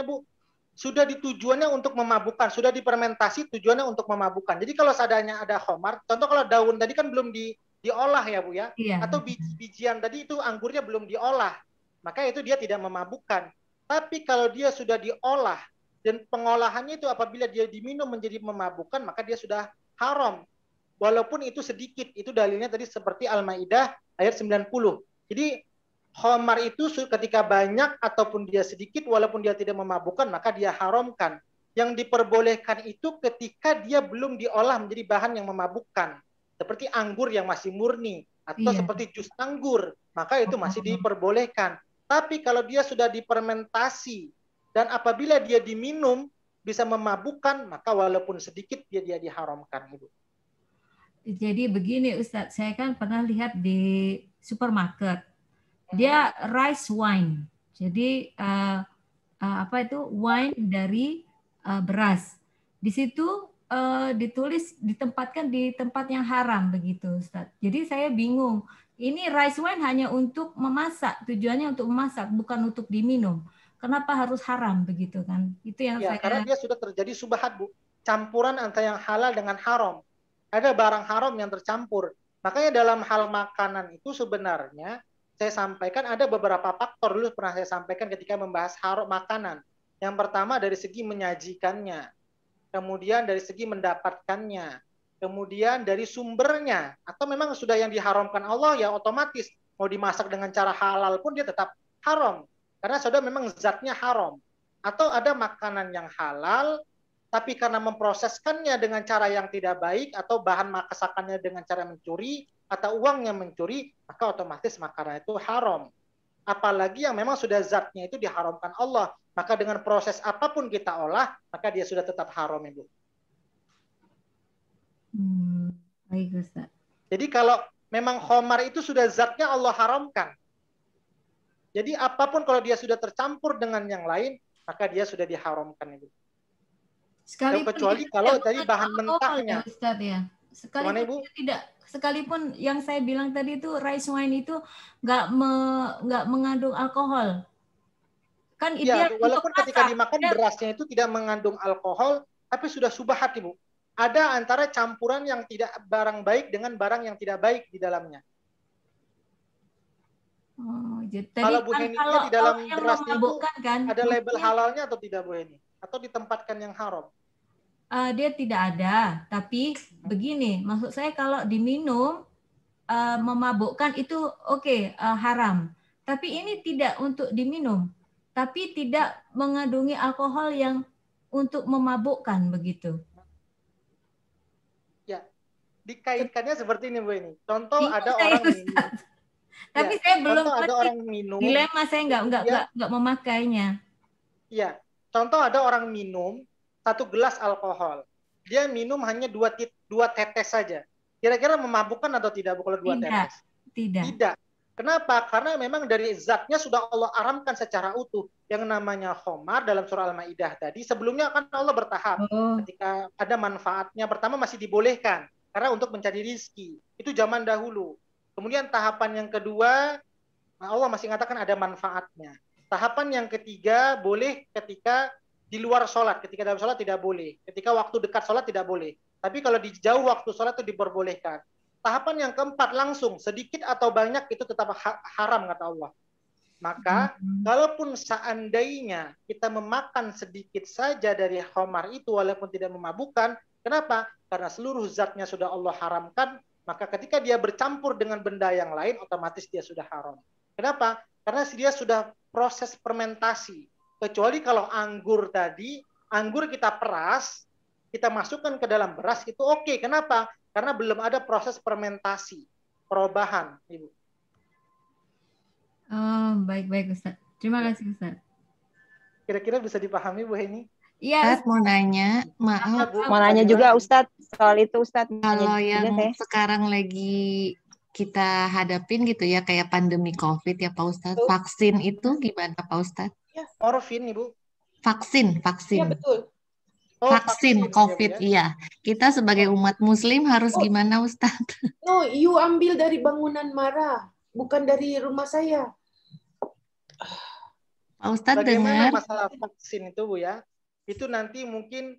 Bu, sudah ditujuannya untuk memabukkan, sudah difermentasi tujuannya untuk memabukkan. Jadi kalau seadanya ada khamar, contoh kalau daun tadi kan belum diolah ya, Bu ya. Iya. Atau biji-bijian tadi itu anggurnya belum diolah, maka itu dia tidak memabukkan. Tapi kalau dia sudah diolah dan pengolahannya itu apabila dia diminum menjadi memabukkan, maka dia sudah haram. Walaupun itu sedikit, itu dalilnya tadi seperti Al-Maidah ayat 90. Jadi khamar itu ketika banyak ataupun dia sedikit, walaupun dia tidak memabukkan, maka dia haramkan. Yang diperbolehkan itu ketika dia belum diolah menjadi bahan yang memabukkan. Seperti anggur yang masih murni, atau seperti jus anggur, maka itu masih diperbolehkan. Tapi kalau dia sudah difermentasi, dan apabila dia diminum bisa memabukkan, maka walaupun sedikit dia diharamkan, Ibu. Jadi begini Ustadz, saya kan pernah lihat di supermarket, dia rice wine. Jadi wine dari beras. Di situ ditulis ditempatkan di tempat yang haram begitu, Ustadz. Jadi saya bingung. Ini rice wine hanya untuk memasak, tujuannya untuk memasak, bukan untuk diminum. Kenapa harus haram begitu kan? Itu yang saya. Karena dia sudah terjadi subhat, Bu. Campuran antara yang halal dengan haram. Ada barang haram yang tercampur. Makanya dalam hal makanan itu sebenarnya saya sampaikan ada beberapa faktor dulu pernah saya sampaikan ketika membahas haram makanan. Yang pertama dari segi menyajikannya, kemudian dari segi mendapatkannya, kemudian dari sumbernya, atau memang sudah yang diharamkan Allah ya otomatis mau dimasak dengan cara halal pun dia tetap haram karena sudah memang zatnya haram. Atau ada makanan yang halal tapi karena memproseskannya dengan cara yang tidak baik atau bahan masakannya dengan cara mencuri atau uangnya mencuri, maka otomatis makanan itu haram. Apalagi yang memang sudah zatnya itu diharamkan Allah, maka dengan proses apapun kita olah, maka dia sudah tetap haram, Ibu. Baik, Ustaz. Jadi kalau memang khamar itu sudah zatnya Allah haramkan. Jadi apapun kalau dia sudah tercampur dengan yang lain, maka dia sudah diharamkan, Ibu. Kecuali kalau tadi bahan mentahnya. Ya, Ustaz, ya. Sekalipun yang saya bilang tadi itu rice wine itu nggak mengandung alkohol. Kan ya, walaupun ketika dimakan berasnya itu tidak mengandung alkohol, tapi sudah subhat, Ibu. Ada antara campuran yang tidak barang baik dengan barang yang tidak baik di dalamnya. Jadi kalau Bu Heni di dalam berasnya itu kan, ada label halalnya atau tidak, Bu Heni? Atau ditempatkan yang haram? Dia tidak ada, tapi begini, maksud saya kalau diminum memabukkan itu oke, haram. Tapi ini tidak untuk diminum, tapi tidak mengandungi alkohol yang untuk memabukkan begitu. Ya, dikaitkannya seperti ini Bu ini. Contoh Bingung ada saya, orang Ustaz. minum. Tapi Ya, saya belum contoh ada ngerti orang minum. dilema, saya nggak memakainya. Iya, contoh ada orang minum 1 gelas alkohol. Dia minum hanya 2 tetes saja. Kira-kira memabukkan atau tidak Bu kalau 2 tetes? Tidak. Kenapa? Karena memang dari zatnya sudah Allah haramkan secara utuh. Yang namanya khamar dalam surah Al-Maidah tadi, sebelumnya kan Allah bertahap. Ketika ada manfaatnya, pertama masih dibolehkan. Karena untuk mencari rizki. Itu zaman dahulu. Kemudian tahapan yang kedua, Allah masih mengatakan ada manfaatnya. Tahapan yang ketiga, boleh ketika di luar sholat. Ketika dalam sholat tidak boleh. Ketika waktu dekat sholat tidak boleh. Tapi kalau di jauh waktu sholat itu diperbolehkan. Tahapan yang keempat langsung, sedikit atau banyak itu tetap haram kata Allah. Maka kalaupun seandainya kita memakan sedikit saja dari khamar itu walaupun tidak memabukkan, kenapa? Karena seluruh zatnya sudah Allah haramkan, maka ketika dia bercampur dengan benda yang lain otomatis dia sudah haram. Kenapa? Karena dia sudah proses fermentasi. Kecuali kalau anggur tadi, anggur kita peras, kita masukkan ke dalam beras itu oke. Kenapa? Karena belum ada proses fermentasi, perubahan, Ibu. Oh, baik Ustaz. Terima kasih Ustaz. Kira-kira bisa dipahami Bu Heni? Iya. Ustaz mau nanya, maaf. Mau nanya juga Ustaz soal itu Ustaz. Kalau yang sekarang lagi kita hadapin gitu ya, kayak pandemi COVID ya Pak Ustadz, vaksin itu gimana Pak Ustadz? Ya, morfin Ibu. Vaksin. Iya betul. Vaksin COVID, iya. Kita sebagai umat muslim harus gimana Ustadz? No, you ambil dari bangunan Mara, bukan dari rumah saya. Pak Ustadz bagaimana dengar? Masalah vaksin itu Bu ya, itu nanti mungkin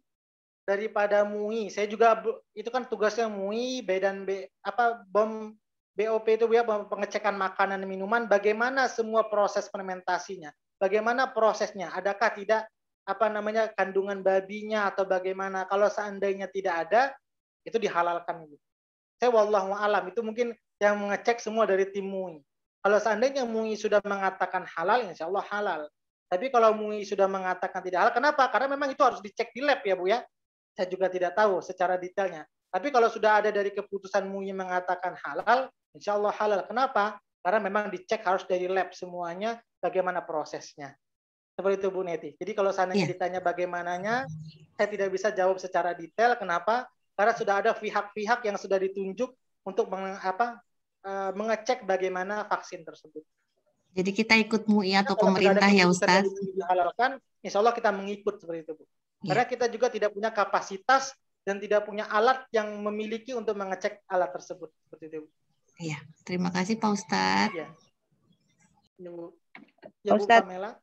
daripada MUI, saya juga itu kan tugasnya MUI, BOM BOP itu Bu ya, pengecekan makanan dan minuman, bagaimana semua proses fermentasinya, bagaimana prosesnya, adakah tidak kandungan babinya atau bagaimana. Kalau seandainya tidak ada, itu dihalalkan. Saya wallahu alam, itu mungkin yang mengecek semua dari tim MUI. Kalau seandainya MUI sudah mengatakan halal, insya Allah halal. Tapi kalau MUI sudah mengatakan tidak halal, kenapa? Karena memang itu harus dicek di lab ya Bu ya. Saya juga tidak tahu secara detailnya. Tapi kalau sudah ada dari keputusan MUI mengatakan halal, insya Allah halal. Kenapa? Karena memang dicek harus dari lab semuanya, bagaimana prosesnya. Seperti itu Bu Neti. Jadi kalau seandainya ditanya bagaimananya, saya tidak bisa jawab secara detail. Kenapa? Karena sudah ada pihak-pihak yang sudah ditunjuk untuk mengecek bagaimana vaksin tersebut. Jadi kita ikut MUI atau pemerintah ya Ustaz? Dihalalkan, insya Allah kita mengikut seperti itu Bu. Karena kita juga tidak punya kapasitas dan tidak punya alat yang memiliki untuk mengecek alat tersebut. Seperti itu Bu. Iya, terima kasih Pak Ustadz. Ya, Pak Ustadz,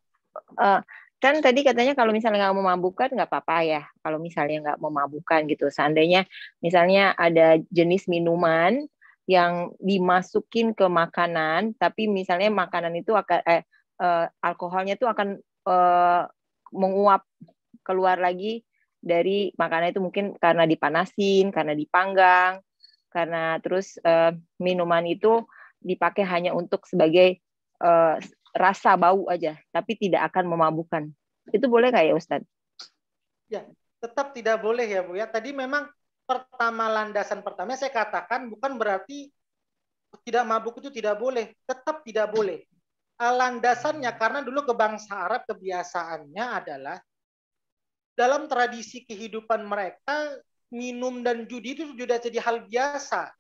kan tadi katanya kalau misalnya nggak memabukkan nggak apa-apa ya. Kalau misalnya nggak memabukkan gitu. Seandainya misalnya ada jenis minuman yang dimasukin ke makanan, tapi misalnya makanan itu akan alkoholnya itu akan menguap keluar lagi dari makanan itu, mungkin karena dipanasin, karena dipanggang, karena terus minuman itu dipakai hanya untuk sebagai rasa bau aja, tapi tidak akan memabukkan. Itu boleh nggak ya Ustadz? Ya, tetap tidak boleh ya Bu ya. Tadi memang landasan pertama saya katakan bukan berarti tidak mabuk itu tidak boleh, tetap tidak boleh. Landasannya karena dulu ke bangsa Arab kebiasaannya adalah dalam tradisi kehidupan mereka minum dan judi itu sudah jadi hal biasa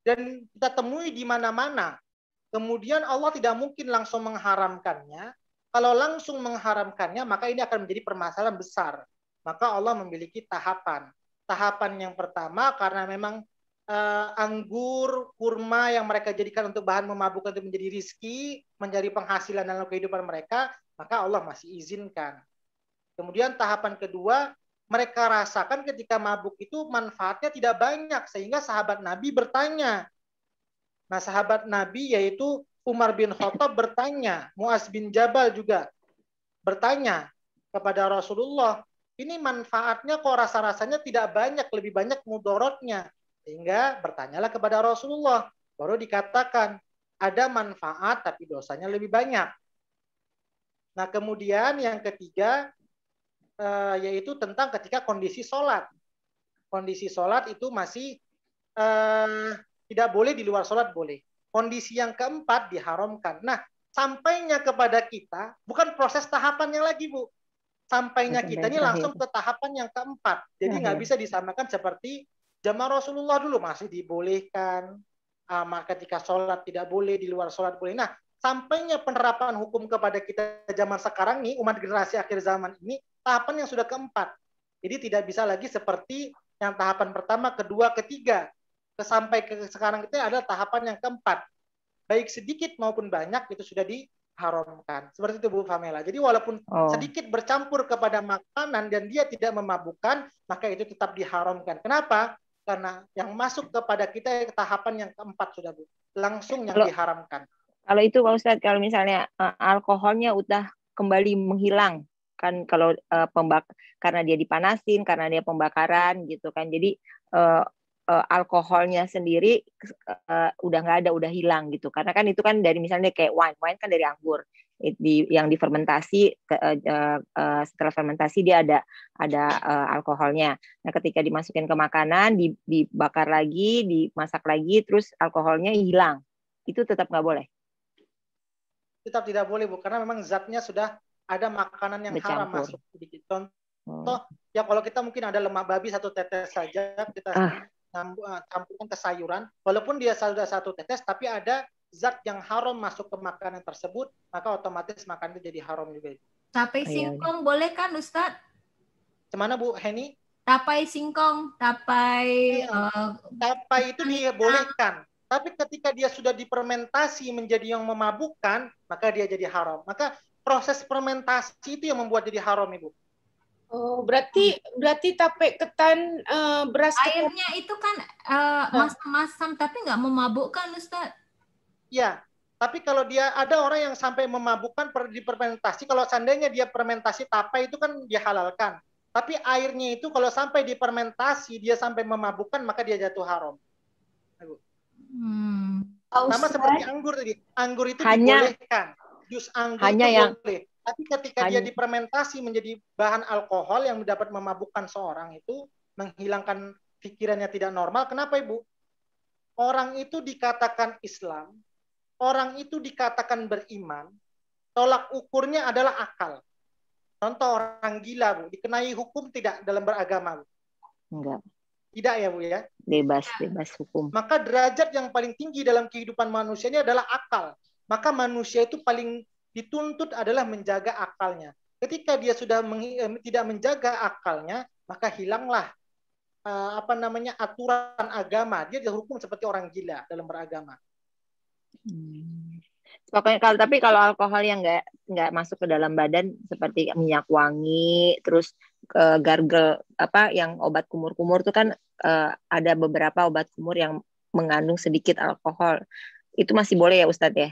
dan kita temui di mana-mana. Kemudian Allah tidak mungkin langsung mengharamkannya. Kalau langsung mengharamkannya maka ini akan menjadi permasalahan besar. Maka Allah memiliki tahapan. Tahapan yang pertama karena memang anggur, kurma yang mereka jadikan untuk bahan memabukkan itu menjadi rizki, menjadi penghasilan dalam kehidupan mereka, maka Allah masih izinkan. Kemudian tahapan kedua, mereka rasakan ketika mabuk itu manfaatnya tidak banyak, sehingga sahabat Nabi bertanya. Nah sahabat Nabi yaitu Umar bin Khattab bertanya, Muaz bin Jabal juga bertanya kepada Rasulullah, ini manfaatnya kok rasa-rasanya tidak banyak, lebih banyak mudorotnya. Sehingga bertanyalah kepada Rasulullah. Baru dikatakan, ada manfaat tapi dosanya lebih banyak. Nah, kemudian yang ketiga yaitu tentang ketika kondisi sholat. Kondisi sholat itu masih tidak boleh, di luar sholat boleh. Kondisi yang keempat diharamkan. Nah, sampainya kepada kita bukan proses tahapannya lagi, Bu. Sampainya kita ini langsung ke tahapan yang keempat. Jadi nggak bisa disamakan seperti zaman Rasulullah dulu, masih dibolehkan. Ketika sholat tidak boleh, di luar sholat boleh. Nah, sampainya penerapan hukum kepada kita zaman sekarang nih, umat generasi akhir zaman ini, tahapan yang sudah keempat. Jadi tidak bisa lagi seperti yang tahapan pertama, kedua, ketiga. Sampai ke sekarang itu adalah tahapan yang keempat. Baik sedikit maupun banyak itu sudah diharamkan. Seperti itu Bu Famela. Jadi walaupun sedikit bercampur kepada makanan dan dia tidak memabukkan, maka itu tetap diharamkan. Kenapa? Karena yang masuk kepada kita tahapan yang keempat sudah Bu. Langsung yang diharamkan. Kalau itu Pak Ustadz, kalau misalnya alkoholnya udah kembali menghilang, kan kalau karena dia dipanasin, karena dia pembakaran gitu kan, jadi alkoholnya sendiri udah nggak ada, udah hilang gitu. Karena kan itu kan dari misalnya kayak wine kan dari anggur, yang difermentasi, setelah fermentasi dia ada alkoholnya. Nah, ketika dimasukin ke makanan, dibakar lagi, dimasak lagi, terus alkoholnya hilang, itu tetap nggak boleh. Tetap tidak boleh Bu, karena memang zatnya sudah ada makanan yang haram masuk sedikit. Contoh, ya kalau kita mungkin ada lemak babi 1 tetes saja, kita campurkan ke sayuran, walaupun dia sudah 1 tetes, tapi ada zat yang haram masuk ke makanan tersebut, maka otomatis makanan itu jadi haram juga. Tapai singkong boleh kan Ustadz? Kemana Bu Heni? Tapai singkong, tapai itu dibolehkan. Tapi ketika dia sudah difermentasi menjadi yang memabukkan, maka dia jadi haram. Maka proses fermentasi itu yang membuat jadi haram, Ibu. Oh, berarti tape ketan beras airnya itu kan masam-masam tapi nggak memabukkan, Ustaz. Ya, tapi kalau dia ada orang yang sampai memabukkan di fermentasi, kalau seandainya dia fermentasi tape itu kan dihalalkan. Tapi airnya itu kalau sampai di fermentasi dia sampai memabukkan, maka dia jatuh haram. Sama seperti anggur tadi. Anggur itu dibolehkan. Jus anggur hanya itu yang boleh. Tapi ketika dia difermentasi menjadi bahan alkohol yang dapat memabukkan seorang, itu menghilangkan pikirannya tidak normal. Kenapa Ibu? Orang itu dikatakan Islam, orang itu dikatakan beriman, tolak ukurnya adalah akal. Contoh orang gila Bu, dikenai hukum tidak dalam beragama Bu? Enggak. Tidak ya Bu ya? Bebas hukum. Maka derajat yang paling tinggi dalam kehidupan manusia ini adalah akal. Maka manusia itu paling dituntut adalah menjaga akalnya. Ketika dia sudah tidak menjaga akalnya, maka hilanglah aturan agama. Dia dihukum seperti orang gila dalam beragama. Pokoknya kalau alkohol yang nggak masuk ke dalam badan seperti minyak wangi, terus gargle yang obat kumur-kumur itu kan ada beberapa obat kumur yang mengandung sedikit alkohol. Itu masih boleh ya Ustadz ya?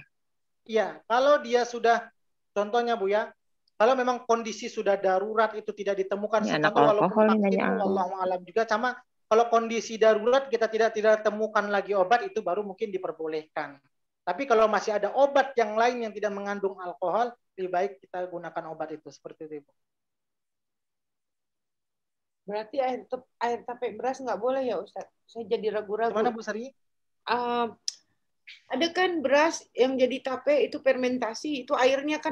Iya, kalau dia sudah, contohnya Bu ya, kalau memang kondisi sudah darurat itu tidak ditemukan, walaupun Allahu alam juga, sama kalau kondisi darurat kita tidak temukan lagi obat, itu baru mungkin diperbolehkan. Tapi kalau masih ada obat yang lain yang tidak mengandung alkohol, lebih baik kita gunakan obat itu, seperti itu. Berarti air tape beras nggak boleh ya Ustaz? Saya jadi ragu-ragu. Gimana Bu Sari? Ada kan beras yang jadi tape itu fermentasi, itu airnya kan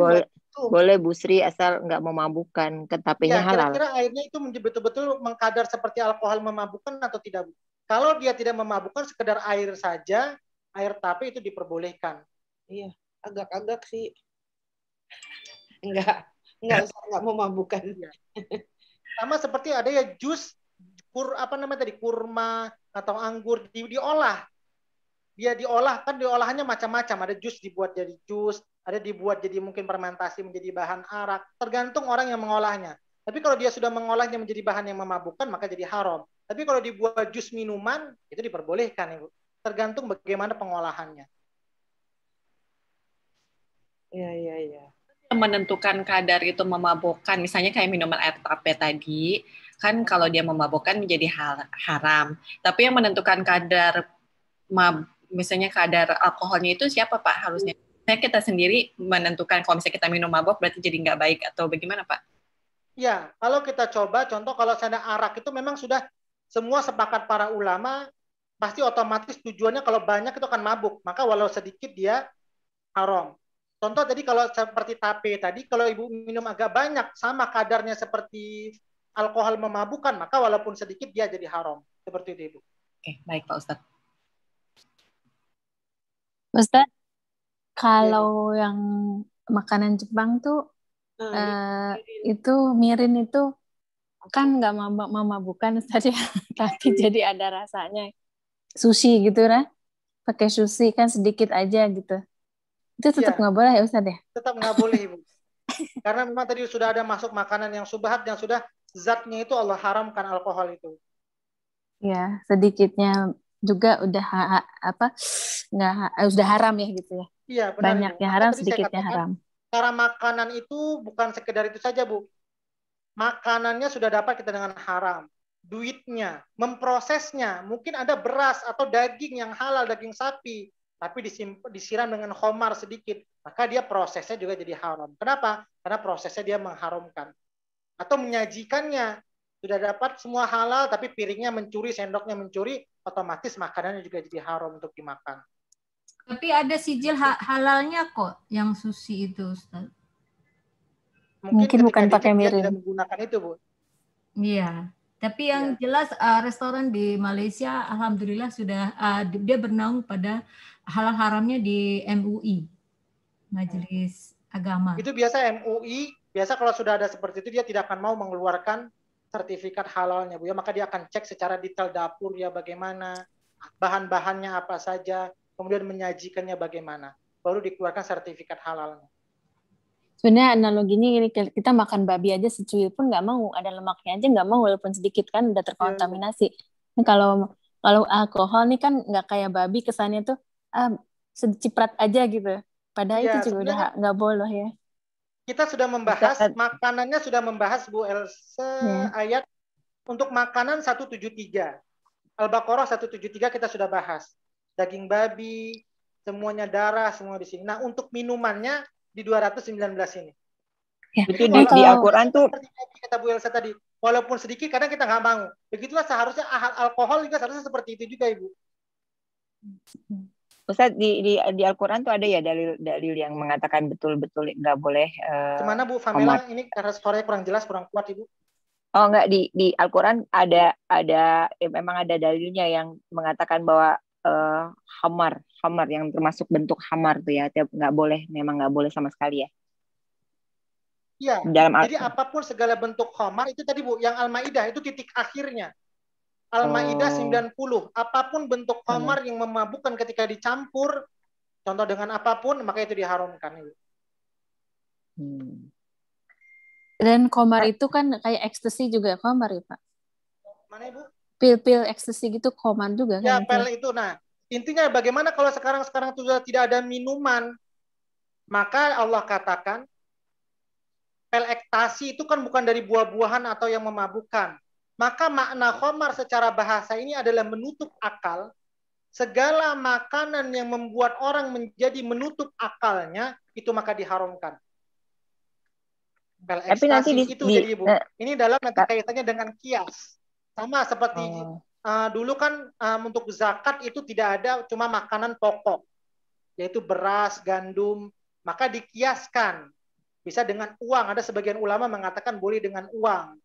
boleh Bu Sri, asal nggak memabukkan, ke tapenya halal. Kira-kira airnya itu betul-betul mengkadar seperti alkohol memabukkan atau tidak Bu? Kalau dia tidak memabukkan, sekedar air saja, air tape itu diperbolehkan. Iya, agak-agak sih. Enggak memabukkan. Iya. Sama seperti ada ya jus kurma atau anggur diolah. Dia diolah, kan diolahannya macam-macam. Ada jus dibuat jadi jus, ada dibuat jadi mungkin fermentasi menjadi bahan arak. Tergantung orang yang mengolahnya. Tapi kalau dia sudah mengolahnya menjadi bahan yang memabukkan, maka jadi haram. Tapi kalau dibuat jus minuman, itu diperbolehkan, Ibu. Tergantung bagaimana pengolahannya. Iya. Menentukan kadar itu memabukkan, misalnya kayak minuman air tape tadi, kan kalau dia memabukkan menjadi haram. Tapi yang menentukan kadar misalnya kadar alkoholnya itu siapa Pak harusnya? Saya kita sendiri menentukan kalau misalnya kita minum mabok berarti jadi nggak baik atau bagaimana Pak? Ya, kalau kita coba contoh kalau saya arak itu memang sudah semua sepakat para ulama pasti otomatis tujuannya kalau banyak itu akan mabuk, maka walau sedikit dia haram. Contoh tadi kalau seperti tape tadi, kalau ibu minum agak banyak sama kadarnya seperti alkohol memabukkan, maka walaupun sedikit dia jadi haram. Seperti itu ibu. Oke, baik Pak Ustadz. Ustadz, kalau yang makanan Jepang tuh itu mirin itu kan nggak memabukkan Ustadz ya, tapi jadi ada rasanya. Sushi gitu lah, pakai sushi kan sedikit aja gitu. Itu tetap nggak boleh ya Ustadz ya? Tetap nggak boleh ibu. Karena memang tadi sudah ada masuk makanan yang subhat yang sudah zatnya itu Allah haramkan alkohol itu. Ya, sedikitnya juga udah sudah haram ya gitu ya. Iya, benar. Banyaknya haram, sedikitnya haram. Cara makanan itu bukan sekedar itu saja, Bu. Makanannya sudah dapat kita dengan haram. Duitnya, memprosesnya, mungkin ada beras atau daging yang halal, daging sapi, tapi disiram dengan khamar sedikit, maka dia prosesnya juga jadi haram. Kenapa? Karena prosesnya dia mengharamkan. Atau menyajikannya, sudah dapat semua halal, tapi piringnya mencuri, sendoknya mencuri, otomatis makanannya juga jadi haram untuk dimakan. Tapi ada sijil halalnya kok, yang sushi itu, Ustaz. Mungkin bukan pakai mirin. Tidak menggunakan itu, Bu. Iya. Tapi yang jelas restoran di Malaysia, alhamdulillah sudah dia bernaung pada halal haramnya di MUI, Majelis Agama. Itu biasa MUI, biasa kalau sudah ada seperti itu dia tidak akan mau mengeluarkan sertifikat halalnya, Bu ya, maka dia akan cek secara detail dapur ya bagaimana, bahan-bahannya apa saja, kemudian menyajikannya bagaimana, baru dikeluarkan sertifikat halalnya. Sebenarnya analoginya ini, kita makan babi aja secuil pun nggak mau, ada lemaknya aja nggak mau walaupun sedikit kan udah terkontaminasi. Nah, kalau alkohol nih kan nggak kayak babi, kesannya tuh seciprat aja gitu. Padahal itu juga udah nggak boleh ya. Kita sudah membahas makanannya, sudah membahas Bu Elsa ayat untuk makanan 173. Al-Baqarah 173 kita sudah bahas. Daging babi, semuanya darah, semua di sini. Nah, untuk minumannya di 219 ini. Ya, itu di Al-Quran tuh seperti kata Bu Elsa tadi, walaupun sedikit kadang kita nggak mau. Begitulah seharusnya alkohol juga seharusnya seperti itu juga Ibu. Ustaz, di Al-Quran tuh ada ya dalil yang mengatakan betul-betul nggak boleh. Gimana Bu Famela? Ini karena suaranya kurang jelas, kurang kuat Ibu. Oh enggak, di Al-Quran ada memang ada dalilnya yang mengatakan bahwa khamar yang termasuk bentuk khamar tuh ya, nggak boleh, memang nggak boleh sama sekali ya. Iya. Jadi apapun segala bentuk khamar itu tadi Bu, yang Al-Maidah itu titik akhirnya. Al-Maidah 90. Apapun bentuk khamar yang memabukkan ketika dicampur, contoh dengan apapun, maka itu diharamkan. Dan khamar itu kan kayak ekstasi juga khamar ya Pak? Mana Ibu? Pil-pil ekstasi gitu khamar juga kan? Ya, pil itu. Nah, intinya bagaimana kalau sekarang sudah tidak ada minuman, maka Allah katakan pil ekstasi itu kan bukan dari buah-buahan atau yang memabukkan. Maka makna khamar secara bahasa ini adalah menutup akal. Segala makanan yang membuat orang menjadi menutup akalnya, itu maka diharamkan. Pil ekstasi itu jadi Ibu. Ini dalam nanti kaitannya dengan kias. Sama seperti dulu kan untuk zakat itu tidak ada cuma makanan pokok, yaitu beras, gandum, maka dikiaskan. Bisa dengan uang, ada sebagian ulama mengatakan boleh dengan uang.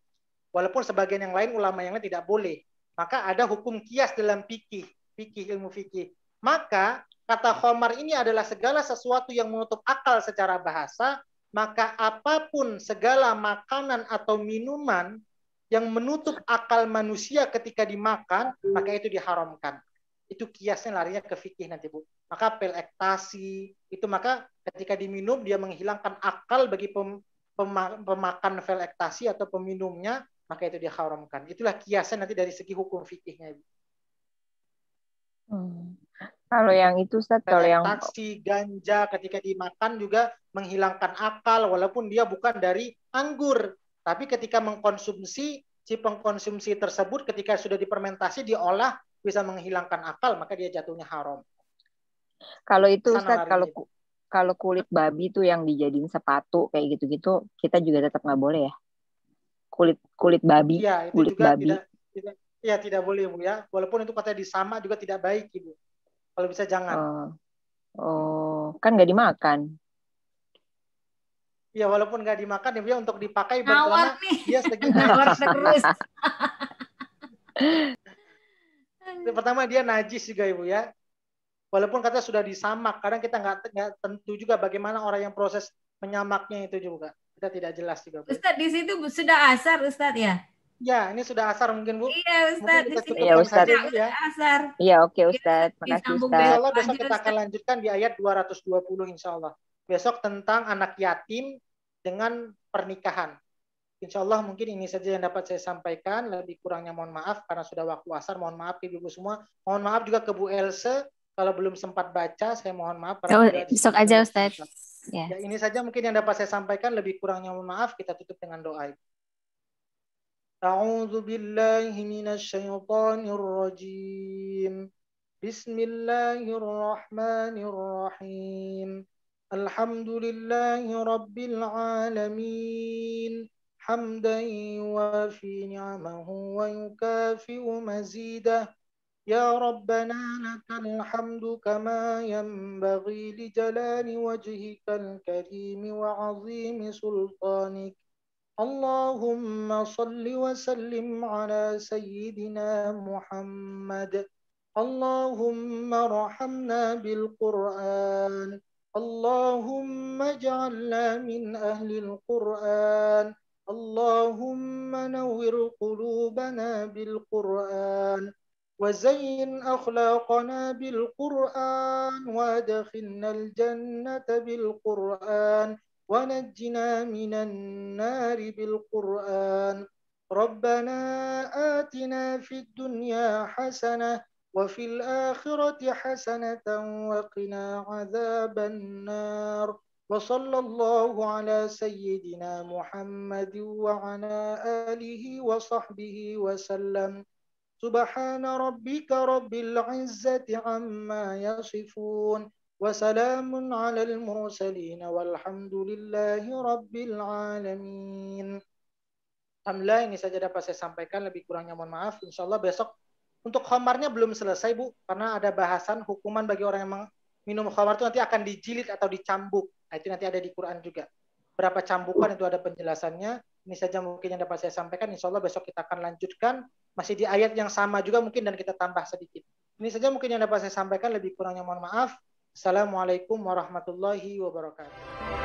Walaupun sebagian yang lain, ulama yang lain tidak boleh. Maka ada hukum kias dalam ilmu fikih. Maka kata khamar ini adalah segala sesuatu yang menutup akal secara bahasa, maka apapun segala makanan atau minuman yang menutup akal manusia ketika dimakan, maka itu diharamkan. Itu kiasnya larinya ke fikih nanti Bu. Maka pil ekstasi itu maka ketika diminum dia menghilangkan akal bagi pemakan pil ekstasi atau peminumnya, maka itu diharamkan. Itulah kiasnya nanti dari segi hukum fikihnya. Kalau yang itu Ustaz, kalau yang ekstasi, ganja ketika dimakan juga menghilangkan akal walaupun dia bukan dari anggur. Tapi ketika mengkonsumsi, si pengkonsumsi tersebut ketika sudah difermentasi, diolah, bisa menghilangkan akal, maka dia jatuhnya haram. Kalau itu Sana Ustadz, larinya itu. kalau kulit babi tuh yang dijadiin sepatu kayak gitu-gitu, kita juga tetap nggak boleh ya? Kulit babi, Iya, itu kulit juga babi. tidak boleh Bu ya. Walaupun itu katanya disama juga tidak baik Ibu. Kalau bisa jangan. Kan nggak dimakan. Iya, walaupun nggak dimakan ya Bu ya, untuk dipakai Nawar berkelana nih. dia sedikit Nawar najis. terus. Pertama dia najis juga Ibu ya. Walaupun katanya sudah disamak, kadang kita nggak tentu juga bagaimana orang yang proses menyamaknya itu juga. Kita tidak jelas juga Bu. Ustadz di situ sudah asar Ustadz ya? Ya, ini sudah asar mungkin Bu. Iya Ustadz, Mungkin kita di sini cukupkan saja Ustadz. Bu ya. Asar. Iya, oke Ustadz. Makasih Disambung Ustadz. Insya besok Allah besok aja, kita akan Ustadz. lanjutkan di ayat 220 insya Allah. Besok tentang anak yatim dengan pernikahan. Insya Allah mungkin ini saja yang dapat saya sampaikan. Lebih kurangnya mohon maaf karena sudah waktu asar. Mohon maaf Ibu semua. Mohon maaf juga ke Bu Else kalau belum sempat baca. Saya mohon maaf. Besok aja Ustadz. Ya, ini saja mungkin yang dapat saya sampaikan. Lebih kurangnya mohon maaf. Kita tutup dengan doa. A'udzu billahi minasy syaithanir rajim. Bismillahirrahmanirrahim. Alhamdulillahi rabbil alamin. Hamdan yuwafi ni'amahu wa yukafi'u mazidah. Ya Rabbana lakal hamdu kama yanbaghi li jalali wajhikal karim wa 'azimi sultanik. Allahumma salli wa sallim ala sayyidina Muhammad. Allahumma rahamna bil Qur'an. Allahumma ja'alna min ahlil Qur'an. Allahumma nawwir qulubana bil Qur'an. وزين أخلاقنا بالقرآن وادخلنا الجنة بالقرآن ونجنا من النار بالقرآن ربنا آتنا في الدنيا حسنة وفي الآخرة حسنة وقنا عذاب النار وصلى الله على سيدنا محمد وعلى آله وصحبه وسلم سبحان ربك رب العزة عما يصفون وسلام على المرسلين والحمد لله رب العالمين. Alhamdulillah ini saja dapat saya sampaikan, lebih kurangnya mohon maaf. Insya Allah besok untuk khamarnya belum selesai Bu, karena ada bahasan hukuman bagi orang yang minum khamar itu nanti akan dijilid atau dicambuk. Nah, itu nanti ada di Quran juga. Berapa cambukan itu ada penjelasannya. Ini saja mungkin yang dapat saya sampaikan. Insya Allah besok kita akan lanjutkan. Masih di ayat yang sama juga mungkin dan kita tambah sedikit. Ini saja mungkin yang dapat saya sampaikan. Lebih kurangnya mohon maaf. Assalamualaikum warahmatullahi wabarakatuh.